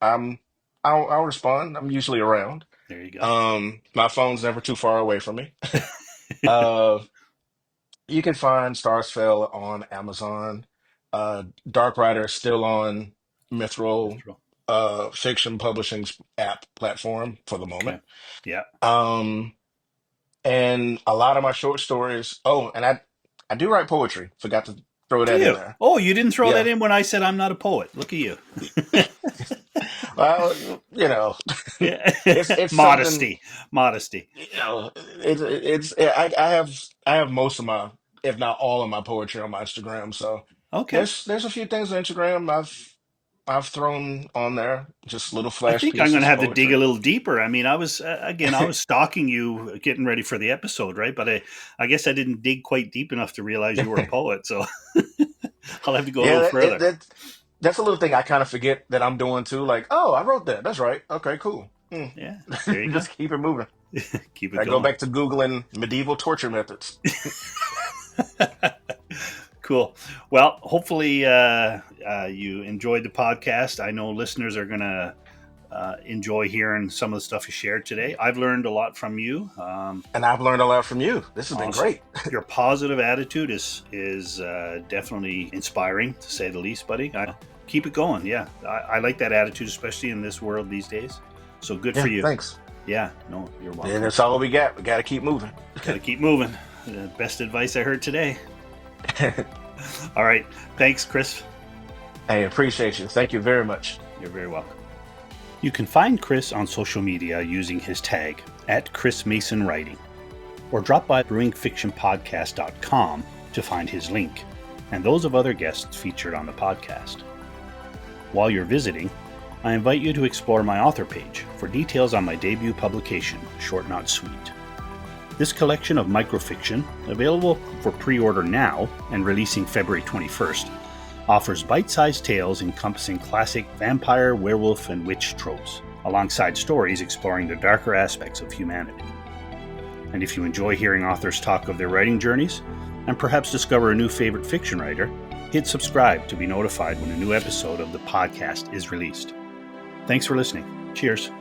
S2: Um, I'll respond. I'm usually around.
S1: There you go.
S2: My phone's never too far away from me. Uh, you can find Stars Fell on Amazon. Dark Rider is still on Mithril
S1: Mithril.
S2: fiction publishing's app platform for the
S1: Okay.
S2: moment.
S1: Yeah.
S2: Um, and a lot of my short stories. Oh, and I do write poetry. Forgot to throw
S1: Do
S2: that in
S1: you?
S2: there.
S1: Oh, you didn't throw that
S2: Yeah.
S1: in when I said I'm not a poet. Look at you.
S2: Well,
S1: Yeah.
S2: it's something.
S1: Modesty. Modesty.
S2: I have most of my, if not all of my poetry on my Instagram. So
S1: Okay.
S2: there's a few things on Instagram I've thrown on there, just little
S1: I
S2: flash
S1: think I'm going to
S2: pieces,
S1: have to dig a
S2: poetry.
S1: little deeper. I mean, I was again, I was stalking you, getting ready for the episode, right? But I guess I didn't dig quite deep enough to realize you were a poet. So I'll have to go a
S2: Yeah,
S1: little further.
S2: that's a little thing I kind of forget that I'm doing too. Like, oh, I wrote that. That's right. Okay, cool.
S1: Yeah. There you go.
S2: Just keep it moving.
S1: Keep it
S2: I go
S1: going.
S2: back to Googling medieval torture methods.
S1: Cool. Well, hopefully you enjoyed the podcast. I know listeners are going to enjoy hearing some of the stuff you shared today. I've learned a lot from you.
S2: And I've learned a lot from you. This has been
S1: Awesome.
S2: great.
S1: Your positive attitude is definitely inspiring, to say the least, buddy. Keep it going. Yeah, I like that attitude, especially in this world these days. So good for
S2: Yeah,
S1: you.
S2: thanks.
S1: Yeah, no, you're
S2: And
S1: welcome.
S2: that's all we got. We got to keep moving.
S1: Got to keep moving. Best advice I heard today. All right. Thanks, Chris.
S2: I appreciate you. Thank you very much.
S1: You're very welcome. You can find Chris on social media using his tag @ChrisMasonWriting, or drop by brewingfictionpodcast.com to find his link and those of other guests featured on the podcast. While you're visiting, I invite you to explore my author page for details on my debut publication, Short Not Sweet. This collection of microfiction, available for pre-order now and releasing February 21st, offers bite-sized tales encompassing classic vampire, werewolf, and witch tropes, alongside stories exploring the darker aspects of humanity. And if you enjoy hearing authors talk of their writing journeys, and perhaps discover a new favorite fiction writer, hit subscribe to be notified when a new episode of the podcast is released. Thanks for listening. Cheers.